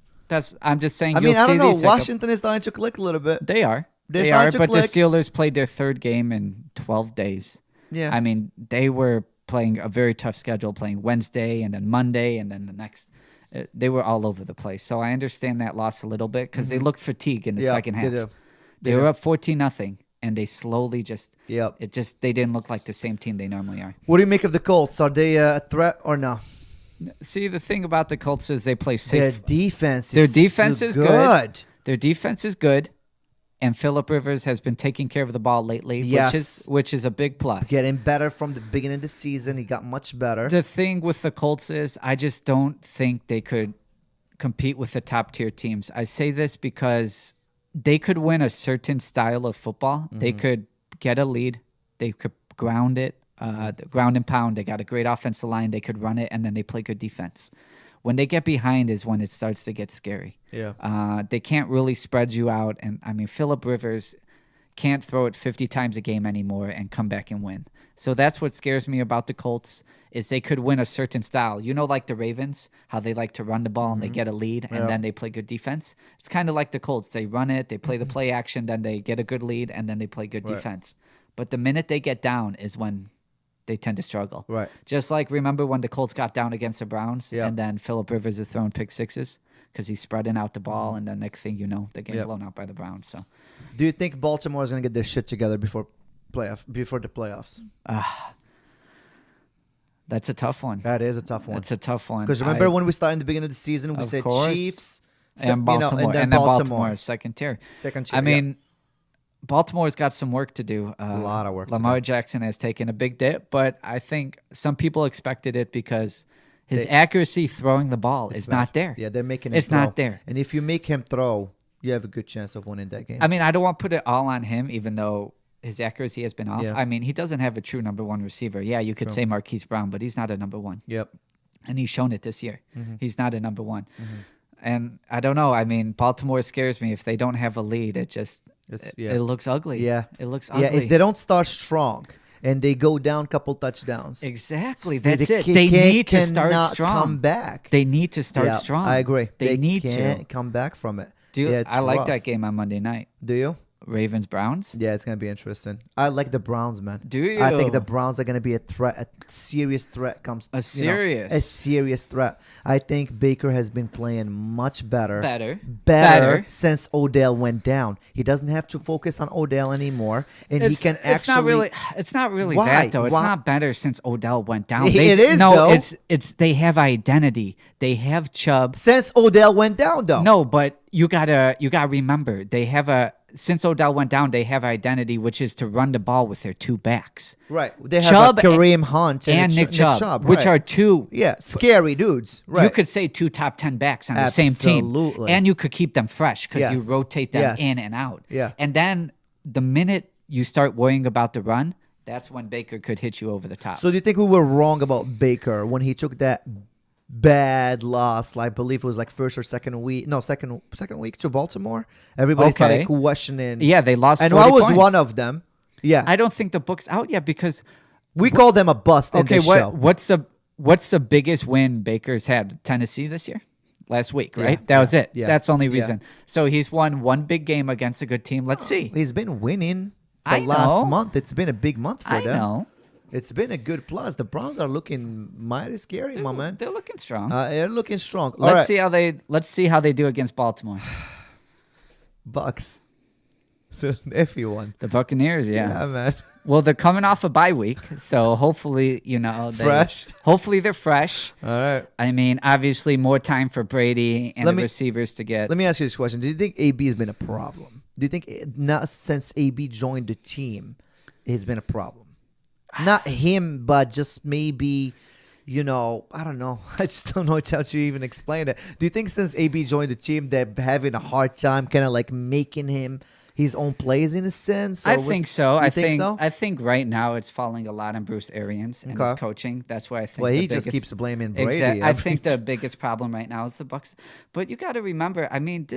I'm just saying. I don't know. Washington is starting to click a little bit. They are. But the Steelers played their 3rd game in 12 days. Yeah. I mean, they were playing a very tough schedule, playing Wednesday and then Monday and then the next. They were all over the place. So I understand that loss a little bit because they looked fatigued in the second half. They were up 14-0. And they slowly they didn't look like the same team they normally are. What do you make of the Colts? Are they a threat or no? See, the thing about the Colts is they play safe. Their defense is good. Their defense is good. And Phillip Rivers has been taking care of the ball lately, which is a big plus. Getting better from the beginning of the season. He got much better. The thing with the Colts is I just don't think they could compete with the top-tier teams. I say this because they could win a certain style of football. They could get a lead. They could ground it, ground and pound. They got a great offensive line. They could run it, and then they play good defense. When they get behind is when it starts to get scary. Yeah. They can't really spread you out. And, I mean, Phillip Rivers can't throw it 50 times a game anymore and come back and win. So that's what scares me about the Colts is they could win a certain style. You know, like the Ravens, how they like to run the ball and they get a lead and then they play good defense. It's kind of like the Colts. They run it, they play the play action, then they get a good lead, and then they play good defense. But the minute they get down is when they tend to struggle. Right. Just like, remember when the Colts got down against the Browns and then Phillip Rivers is throwing pick sixes because he's spreading out the ball, and then next thing you know, they get blown out by the Browns. So, do you think Baltimore is going to get their shit together before the playoffs? That's a tough one. That is a tough one. That's a tough one. Because remember when we started in the beginning of the season, we said Chiefs and Baltimore, and then Baltimore. Second tier. Second tier. I mean, Baltimore's got some work to do. A lot of work. Lamar Jackson has taken a big dip, but I think some people expected it because his accuracy throwing the ball is not there. Yeah, they're making it It's not there. And if you make him throw, you have a good chance of winning that game. I mean, I don't want to put it all on him, even though his accuracy has been off. Yeah. I mean, he doesn't have a true number one receiver. Yeah, you could say Marquise Brown, but he's not a number one. Yep. And he's shown it this year. He's not a number one. And I don't know. I mean, Baltimore scares me. If they don't have a lead, it looks ugly. Yeah. It looks ugly. Yeah, if they don't start strong and they go down a couple touchdowns. Exactly. That's it. They need to start strong. Come back. They need to start strong. I agree. They need can't to come back from it. I like that game on Monday night. Do you? Ravens Browns. Yeah, it's gonna be interesting. I like the Browns, man. Do you? I think the Browns are gonna be a threat, a serious threat. A serious threat. I think Baker has been playing much better since Odell went down. He doesn't have to focus on Odell anymore, and he can actually. It's not really that though. It's not better since Odell went down. It's they have identity. They have Chubb since Odell went down, though. No, but you gotta remember they have since Odell went down, they have identity, which is to run the ball with their two backs. Right. They have Kareem Hunt and Nick Chubb, which are two scary dudes. Right. You could say two top 10 backs on the same team. And you could keep them fresh because you rotate them in and out. Yeah. And then the minute you start worrying about the run, that's when Baker could hit you over the top. So do you think we were wrong about Baker when he took that bad loss? I believe it was like first or second week. No, second week to Baltimore. Everybody started questioning. Yeah, they lost. And I was one of them. Yeah, I don't think the book's out yet because we call them a bust. In this show. What's the biggest win Baker's had? Tennessee this year, last week, right? That was it. Yeah. That's the only reason. Yeah. So he's won one big game against a good team. Let's see. He's been winning the last month. It's been a big month for them. I know. It's been a good plus. The Browns are looking mighty scary, my man. They're looking strong. They're looking strong. Let's see how they do against Baltimore. Bucks. So if you won. The Buccaneers, yeah, man. Well, they're coming off a bye week, so hopefully, fresh. Hopefully they're fresh. All right. I mean, obviously more time for Brady and the receivers to get. Let me ask you this question: do you think AB has been a problem? Do you think not since AB joined the team, it's been a problem? Not him, but just maybe, I don't know. I just don't know how to even explain it. Do you think since AB joined the team, they're having a hard time kind of like making him his own plays in a sense? I think so. I think right now it's falling a lot on Bruce Arians and his coaching. That's why I think. Well, he just keeps blaming Brady. I think the biggest problem right now is the Bucs. But you got to remember, I mean,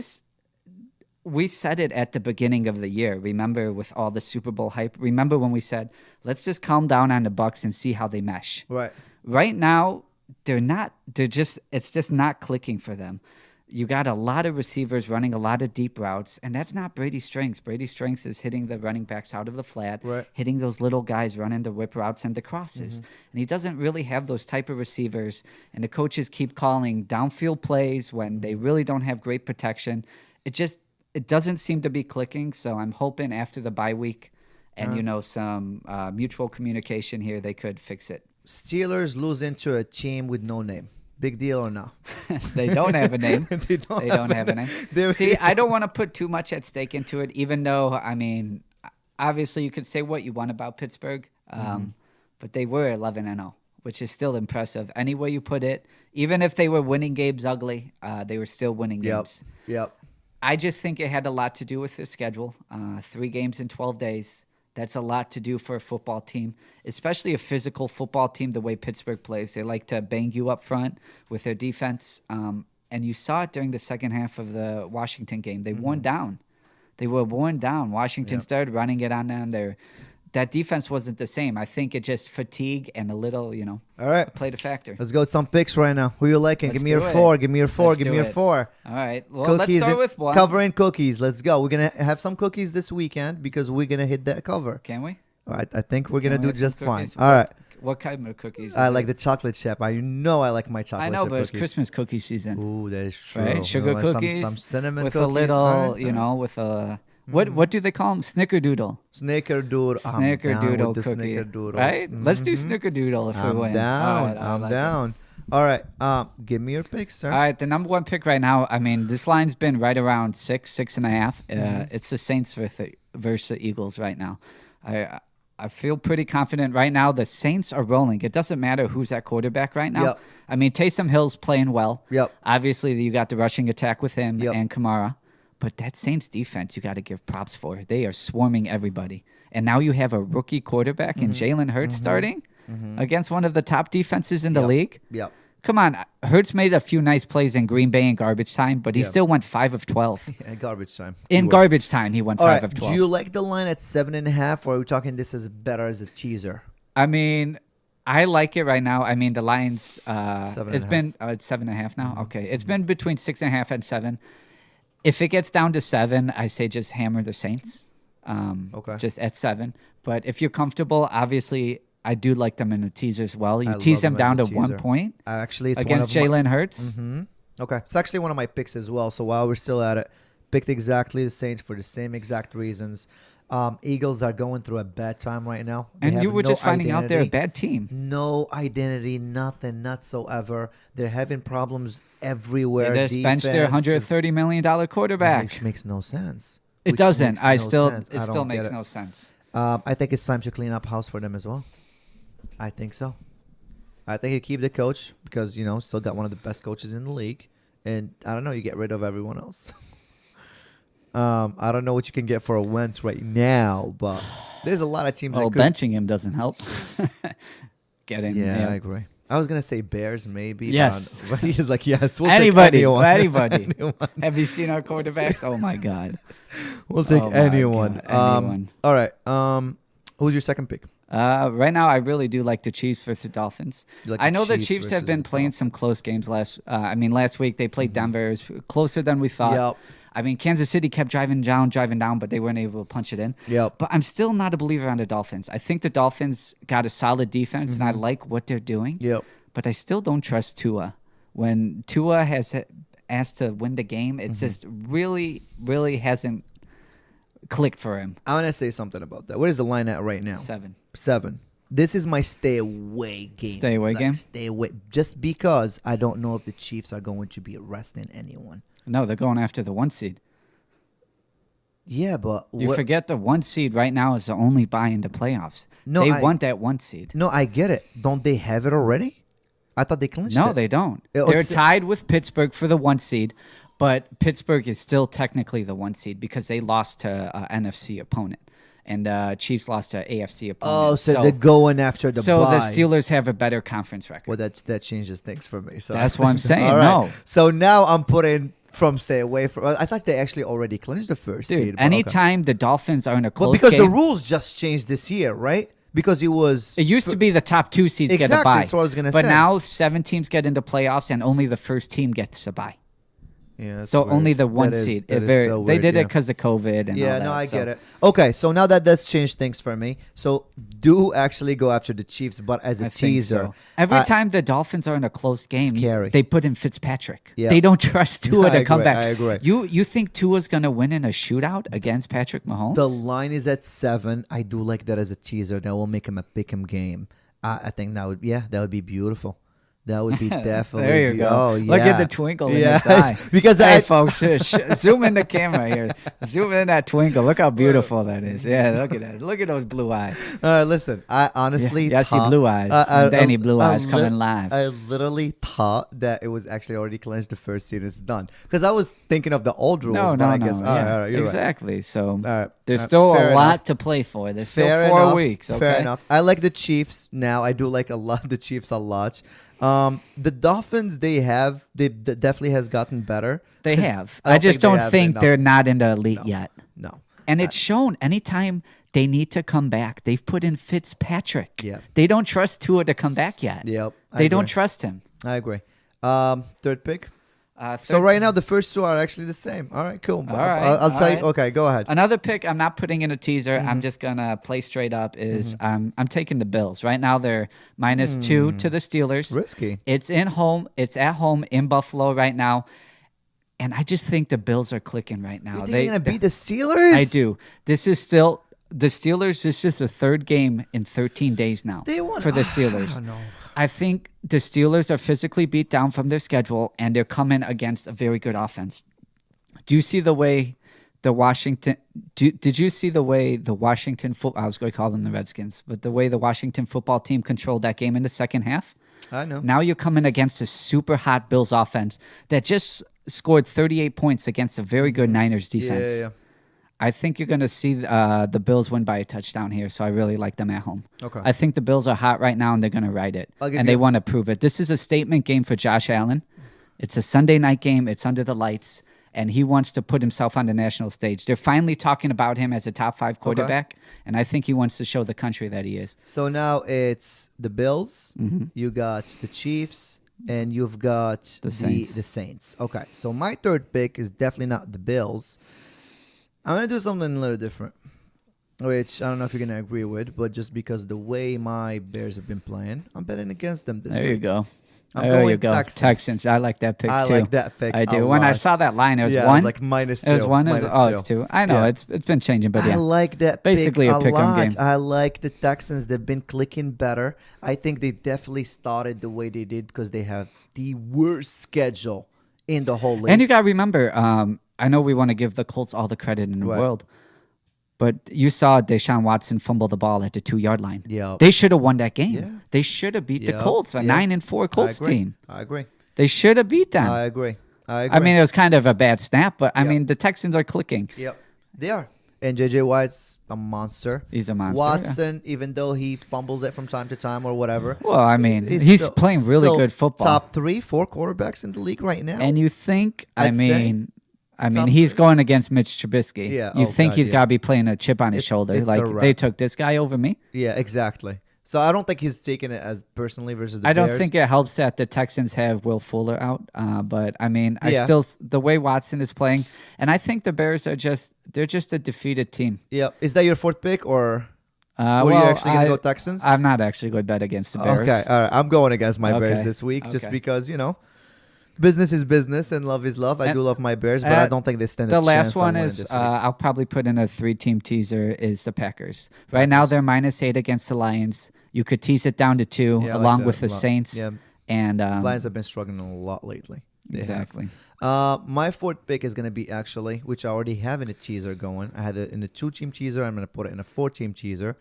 we said it at the beginning of the year. Remember, with all the Super Bowl hype. Remember when we said, "Let's just calm down on the Bucs and see how they mesh." Right. Right now, they're not. It's just not clicking for them. You got a lot of receivers running a lot of deep routes, and that's not Brady's strengths. Brady's strengths is hitting the running backs out of the flat, hitting those little guys running the whip routes and the crosses. And he doesn't really have those type of receivers. And the coaches keep calling downfield plays when they really don't have great protection. It doesn't seem to be clicking, so I'm hoping after the bye week and, some mutual communication here, they could fix it. Steelers lose into a team with no name. Big deal or no? They don't have a name. They don't have a name. See, I don't want to put too much at stake into it, even though, I mean, obviously you could say what you want about Pittsburgh, but they were 11-0, which is still impressive. Any way you put it, even if they were winning games ugly, they were still winning games. Yep. I just think it had a lot to do with their schedule. 3 games in 12 days. That's a lot to do for a football team, especially a physical football team, the way Pittsburgh plays. They like to bang you up front with their defense. And you saw it during the second half of the Washington game. They worn down. They were worn down. Washington started running it on them. That defense wasn't the same. I think it just fatigue and a little, all right, played a factor. Let's go with some picks right now. Who you liking? Give me your 4. Give me your 4. Give me your 4. All right. Well, let's start with one. Covering cookies. Let's go. We're going to have some cookies this weekend because we're going to hit that cover. Can we? All right. I think we're going to do just fine. All right. What kind of cookies? I like the chocolate chip. I like my chocolate chip. I know, but cookies. It's Christmas cookie season. Ooh, that is true. Right? Sugar cookies. Some cinnamon with cookies. With a little, with a... What do they call them? Snickerdoodle. Snickerdoodle cookie. Snickerdoodles. Right? Let's do Snickerdoodle if we win. I'm down. All right. Give me your pick, sir. All right. The number one pick right now, this line's been right around 6.5. It's the Saints versus the Eagles right now. I feel pretty confident right now. The Saints are rolling. It doesn't matter who's at quarterback right now. Yep. Taysom Hill's playing well. Yep. Obviously, you got the rushing attack with him and Kamara. But that Saints defense, you got to give props for. They are swarming everybody. And now you have a rookie quarterback in Jalen Hurts starting against one of the top defenses in the league. Yep. Come on. Hurts made a few nice plays in Green Bay in garbage time, but he still went 5 of 12. In garbage time. In garbage time, he went 5 of 12. Do you like the line at 7.5, or are we talking this is better as a teaser? I like it right now. The line's it's 7.5 now. Okay. It's been between 6.5 and 7. If it gets down to 7, I say just hammer the Saints. Okay. Just at 7. But if you're comfortable, obviously, I do like them in a teaser as well. You tease them down to 1 point actually, it's against Jalen Hurts. Okay. It's actually one of my picks as well. So while we're still at it, picked exactly the Saints for the same exact reasons. Eagles are going through a bad time right now. And you were just finding out they're a bad team. No identity, nothing, whatsoever. They're having problems everywhere. They just benched their $130 million quarterback. Which makes no sense. It doesn't. It still makes no sense. I think it's time to clean up house for them as well. I think so. I think you keep the coach because, still got one of the best coaches in the league. And I don't know, you get rid of everyone else. I don't know what you can get for a Wentz right now, but there's a lot of teams. Benching him doesn't help. Getting I agree. I was gonna say Bears maybe. Yes, but he's like yes. We'll anybody. Anyone. Have you seen our quarterbacks? Oh my God. We'll take anyone. Anyone. All right. Who's your second pick? Right now, I really do like the Chiefs versus the Dolphins. I know the Chiefs have been playing some close games last week they played Denver. It was closer than we thought. Yep. Kansas City kept driving down, but they weren't able to punch it in. Yep. But I'm still not a believer on the Dolphins. I think the Dolphins got a solid defense, and I like what they're doing. Yep. But I still don't trust Tua. When Tua has asked to win the game, it just really, really hasn't clicked for him. I want to say something about that. What is the line at right now? 7. This is my stay away game. Stay away game? Stay away. Just because I don't know if the Chiefs are going to be arresting anyone. No, they're going after the 1 seed. Yeah, but... You forget the 1 seed right now is the only bye into playoffs. No, they want that 1 seed. No, I get it. Don't they have it already? I thought they clinched it. No, they don't. They're tied with Pittsburgh for the 1 seed, but Pittsburgh is still technically the 1 seed because they lost to an NFC opponent. And Chiefs lost to AFC opponent. Oh, so they're going after the bye. So the Steelers have a better conference record. Well, that changes things for me. So that's what I'm saying. All right. No. So now I'm putting from stay away from. I thought they actually already clinched the first seed. Anytime the Dolphins are in a close because game. The rules just changed this year, right? Because it used to be the top 2 seeds get a bye. Exactly, that's what I was going to say. But now 7 teams get into playoffs and only the first team gets a bye. Yeah, so weird. Only the 1 seed. So weird, they did it because of COVID and all that. Yeah, no, I get it. Okay, so now that's changed things for me. So do actually go after the Chiefs, but as a teaser. So. Every time the Dolphins are in a close game, they put in Fitzpatrick. Yeah. They don't trust Tua to come back. I agree. You think Tua's going to win in a shootout against Patrick Mahomes? The line is at 7. I do like that as a teaser. That will make him a pick 'em game. I think that would be beautiful. That would be definitely. There you go. Oh, yeah. Look at the twinkle in his eye. Because hey, folks, zoom in the camera here. Zoom in that twinkle. Look how beautiful that is. Yeah, look at that. Look at those blue eyes. All right, listen. I honestly Yassi blue eyes. Danny blue eyes coming live. I literally thought that it was actually already clinched the first seed. It's done. Because I was thinking of the old rules. No. I guess. All right, you're exactly. Right. So there's still a lot to play for. There's still 4 weeks. Okay? Fair enough. I like the Chiefs now. I do like the Chiefs a lot. The Dolphins, they definitely has gotten better. They have. I just don't think they're not in the elite yet. No. And it's shown anytime they need to come back. They've put in Fitzpatrick. Yeah. They don't trust Tua to come back yet. Yep. They don't trust him. I agree. Third pick. So right now the first two are actually the same. All right, cool. All right, I'll tell you. Okay, go ahead. Another pick I'm not putting in a teaser. I'm just gonna play straight up. Is I'm taking the Bills right now. They're -2 to the Steelers. Risky. It's at home in Buffalo right now, and I just think the Bills are clicking right now. You think they're gonna beat the Steelers? I do. This is still the Steelers. This is the third game in 13 days now for the Steelers. I don't know. I think the Steelers are physically beat down from their schedule, and they're coming against a very good offense. Do you see the way the Washington? Did you see the way the Washington football? I was going to call them the Redskins, but the way the Washington football team controlled that game in the second half. I know. Now you're coming against a super hot Bills offense that just scored 38 points against a very good Niners defense. Yeah. I think you're going to see the Bills win by a touchdown here, so I really like them at home. Okay. I think the Bills are hot right now, and they're going to ride it, and they want to prove it. This is a statement game for Josh Allen. It's a Sunday night game. It's under the lights, and he wants to put himself on the national stage. They're finally talking about him as a top 5 quarterback, and I think he wants to show the country that he is. So now it's the Bills, you got the Chiefs, and you've got the Saints. Okay, so my third pick is definitely not the Bills. I'm going to do something a little different, which I don't know if you're going to agree with, but just because the way my Bears have been playing, I'm betting against them this week. There you go. There you go. Texans. I like that pick, too. I like that pick. I do. When I saw that line, it was one. It was like -2. It was one. It's 2. I know. It's been changing, but yeah. I like that basically pick a pick-em game. I like the Texans. They've been clicking better. I think they definitely started the way they did because they have the worst schedule in the whole league. And you got to remember, I know we want to give the Colts all the credit in the world, but you saw Deshaun Watson fumble the ball at the 2-yard line. Yeah, they should have won that game. Yeah. They should have beat the Colts, a 9-4 Colts team. I agree. They should have beat them. I agree. I mean, it was kind of a bad snap, but I mean, the Texans are clicking. Yep, they are. And J.J. Watt's a monster. He's a monster. Watson, even though he fumbles it from time to time or whatever. Well, I mean, he's playing really good football. Top 3-4 quarterbacks in the league right now. And you think, I mean, he's going against Mitch Trubisky. Yeah. You think he's got to be playing a chip on his shoulder. Like, they took this guy over me. Yeah, exactly. So I don't think he's taking it as personally versus the I don't Bears. think it helps that the Texans have Will Fuller out. But, I mean, the way Watson is playing, and I think the Bears are they're just a defeated team. Yeah. Is that your fourth pick or were you actually going to go Texans? I'm not actually going to bet against the Bears. Okay. All right. I'm going against my Bears this week just because, business is business and love is love. I do love my Bears, but I don't think they stand a chance. The last one is I'll probably put in a 3-team teaser is the Packers. Right now they're -8 against the Lions. You could tease it down to 2 along with the Saints. Yeah. And Lions have been struggling a lot lately. Exactly. My fourth pick is going to be actually, which I already have in a teaser going. I had it in a 2-team teaser. I'm going to put it in a 4-team teaser.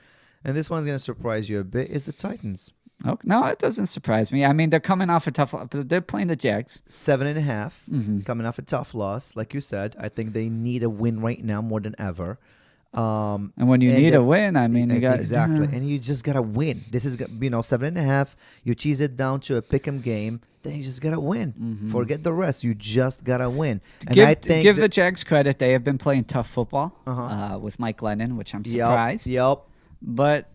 And this one's going to surprise you a bit. Is the Titans. Oh, no, it doesn't surprise me. I mean, they're coming off a tough – they're playing the Jags. 7.5, coming off a tough loss. Like you said, I think they need a win right now more than ever. And when you need a win, I mean, you got exactly, and you just gotta win. This is 7.5. You cheese it down to a pick'em game, then you just gotta win. Forget the rest. You just gotta win. And I think give the Jags credit. They have been playing tough football with Mike Lennon, which I'm surprised. Yep. But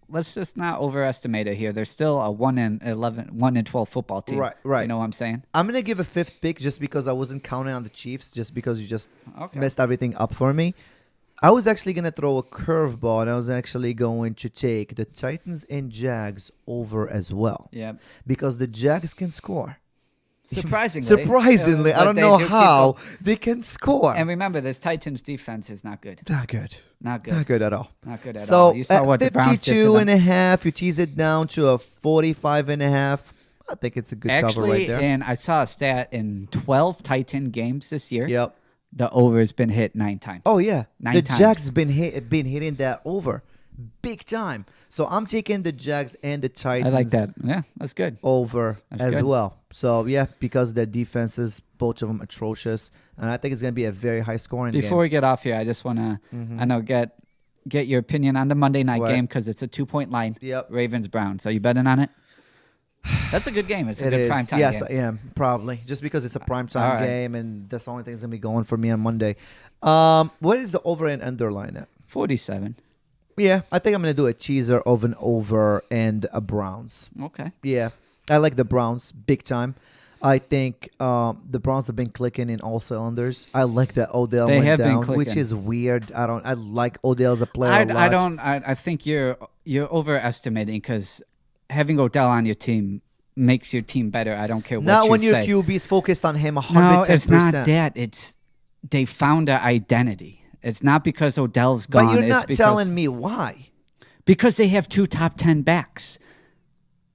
let's just not overestimate it here. They're still a 1-12 football team. Right. You know what I'm saying? I'm gonna give a 5th pick just because I wasn't counting on the Chiefs, just because you just messed everything up for me. I was actually going to throw a curveball, and I was actually going to take the Titans and Jags over as well. Yeah. Because the Jags can score. Surprisingly. I don't know how they can score. And remember, this Titans defense is not good. Not good. Not good. Not good at all. Not good at so all. You saw what the Browns did to them. 52.5, you tease it down to a 45.5. I think it's a good cover right there. And I saw a stat in 12 Titan games this year. Yep. The over has been hit 9 times. Oh, yeah. 9 the times. Jags been hitting that over big time. So I'm taking the Jags and the Titans. I like that. Yeah, that's good. Over as well. So, yeah, because their defenses, both of them atrocious. And I think it's going to be a very high scoring game. Before we get off here, I just want to, I know, get your opinion on the Monday night game because it's a 2-point line. Yep. Ravens-Browns. Are you betting on it? That's a good game. It's a good primetime game. Yes, I am, probably. Just because it's a primetime game, and that's the only thing that's going to be going for me on Monday. What is the over and under line at? 47. Yeah, I think I'm going to do a teaser of an over and a Browns. Okay. Yeah, I like the Browns big time. I think the Browns have been clicking in all cylinders. I like that Odell went down, which is weird. I like Odell as a player a lot. I think you're overestimating because having Odell on your team makes your team better. I don't care what you say. Not when your QB is focused on him 110%. No, it's not that. It's they found an identity. It's not because Odell's gone. But you're not telling me why. Because they have 2 top 10 backs.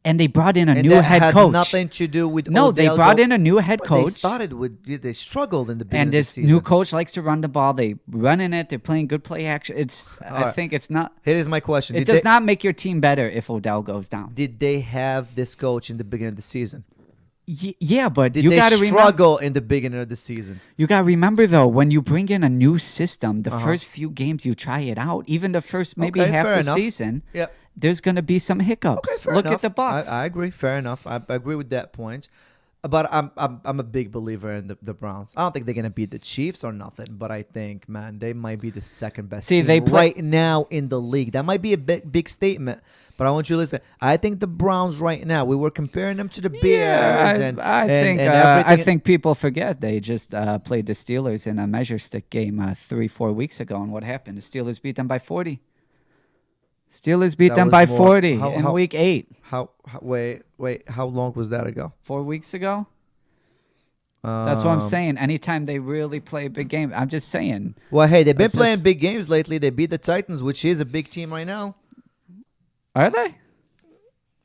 And they brought in a new head coach. And that had nothing to do with Odell. No, they brought in a new head coach. They struggled in the beginning and of the this season. new coach likes to run the ball. They run in it. They're playing good play action. I think it's not. Here is my question. It does not make your team better if Odell goes down. Did they have this coach in the beginning of the season? Yeah, but you got to struggle in the beginning of the season. You got to remember, though, when you bring in a new system, the first few games you try it out, even the first maybe half the season, there's going to be some hiccups. Look at the Bucs. I agree. Fair enough. I agree with that point. But I'm a big believer in the Browns. I don't think they're going to beat the Chiefs or nothing, but I think, man, they might be the second best team right now in the league. That might be a big statement, but I want you to listen. I think the Browns right now, we were comparing them to the Bears. I think people forget they just played the Steelers in a measure stick game 3-4 weeks ago, and what happened? The Steelers beat them by 40. Steelers beat them by 40 in week 8. Wait, how long was that ago? 4 weeks ago? That's what I'm saying. Anytime they really play a big game, I'm just saying. Well, hey, they've been playing big games lately. They beat the Titans, which is a big team right now. Are they?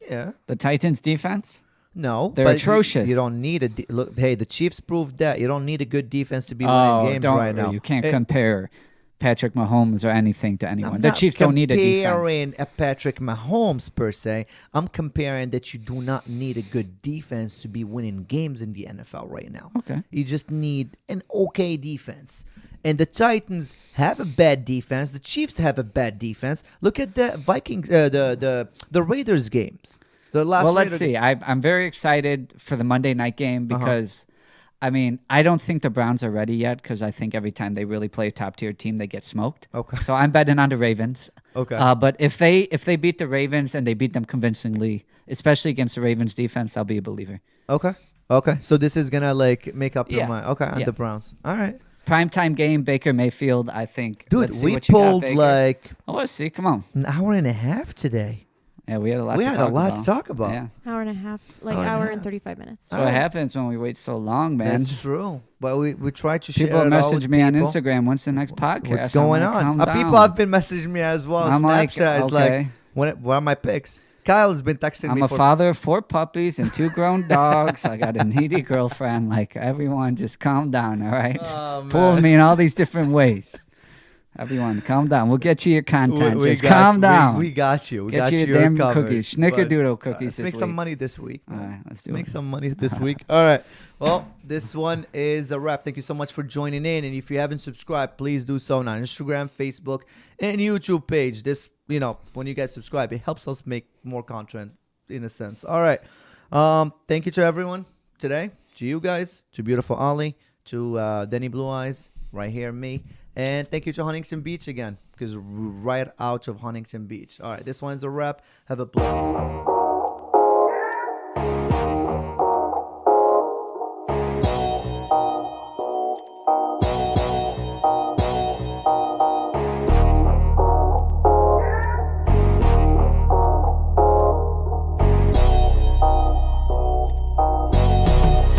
Yeah. The Titans defense? No. They're atrocious. You don't need look. Hey, the Chiefs proved that. You don't need a good defense to be winning games right now. You can't compare Patrick Mahomes or anything to anyone. The Chiefs don't need a defense. I'm comparing a Patrick Mahomes per se. I'm comparing that you do not need a good defense to be winning games in the NFL right now. Okay. You just need an okay defense. And the Titans have a bad defense. The Chiefs have a bad defense. Look at the Vikings, the Raiders games. Let's see. I'm very excited for the Monday night game because I mean, I don't think the Browns are ready yet because I think every time they really play a top-tier team, they get smoked. Okay. So I'm betting on the Ravens. Okay. But if they beat the Ravens and they beat them convincingly, especially against the Ravens defense, I'll be a believer. Okay. So this is going to make up your mind. Okay, on the Browns. All right. Primetime game, Baker Mayfield, I think. Dude, we pulled let's see. Come on. An hour and a half today. Yeah, we had a lot to talk about. Yeah. Hour and a half, hour and 35 minutes. That's what happens when we wait so long, man. That's true. But we try to share it People message me on Instagram, when's the next podcast? What's going on? People have been messaging me as well. I'm Snapchat is like, what are my picks? Kyle has been texting me. I'm a father of 4 puppies and 2 grown dogs. I got a needy girlfriend. Like, everyone just calm down, all right? Pulling me in all these different ways. Everyone, calm down. We'll get you your content. Just calm down. We got you. We get got you your damn cookies. Snickerdoodle cookies. Let's make some money this week. All right, let's make some money this week. All right. Well, this one is a wrap. Thank you so much for joining in. And if you haven't subscribed, please do so on Instagram, Facebook, and YouTube page. This, when you guys subscribe, it helps us make more content in a sense. All right. Thank you to everyone today. To you guys. To beautiful Ollie. To Denny Blue Eyes. Right here, me. And thank you to Huntington Beach again, because we're right out of Huntington Beach. All right, this one is a wrap. Have a blessed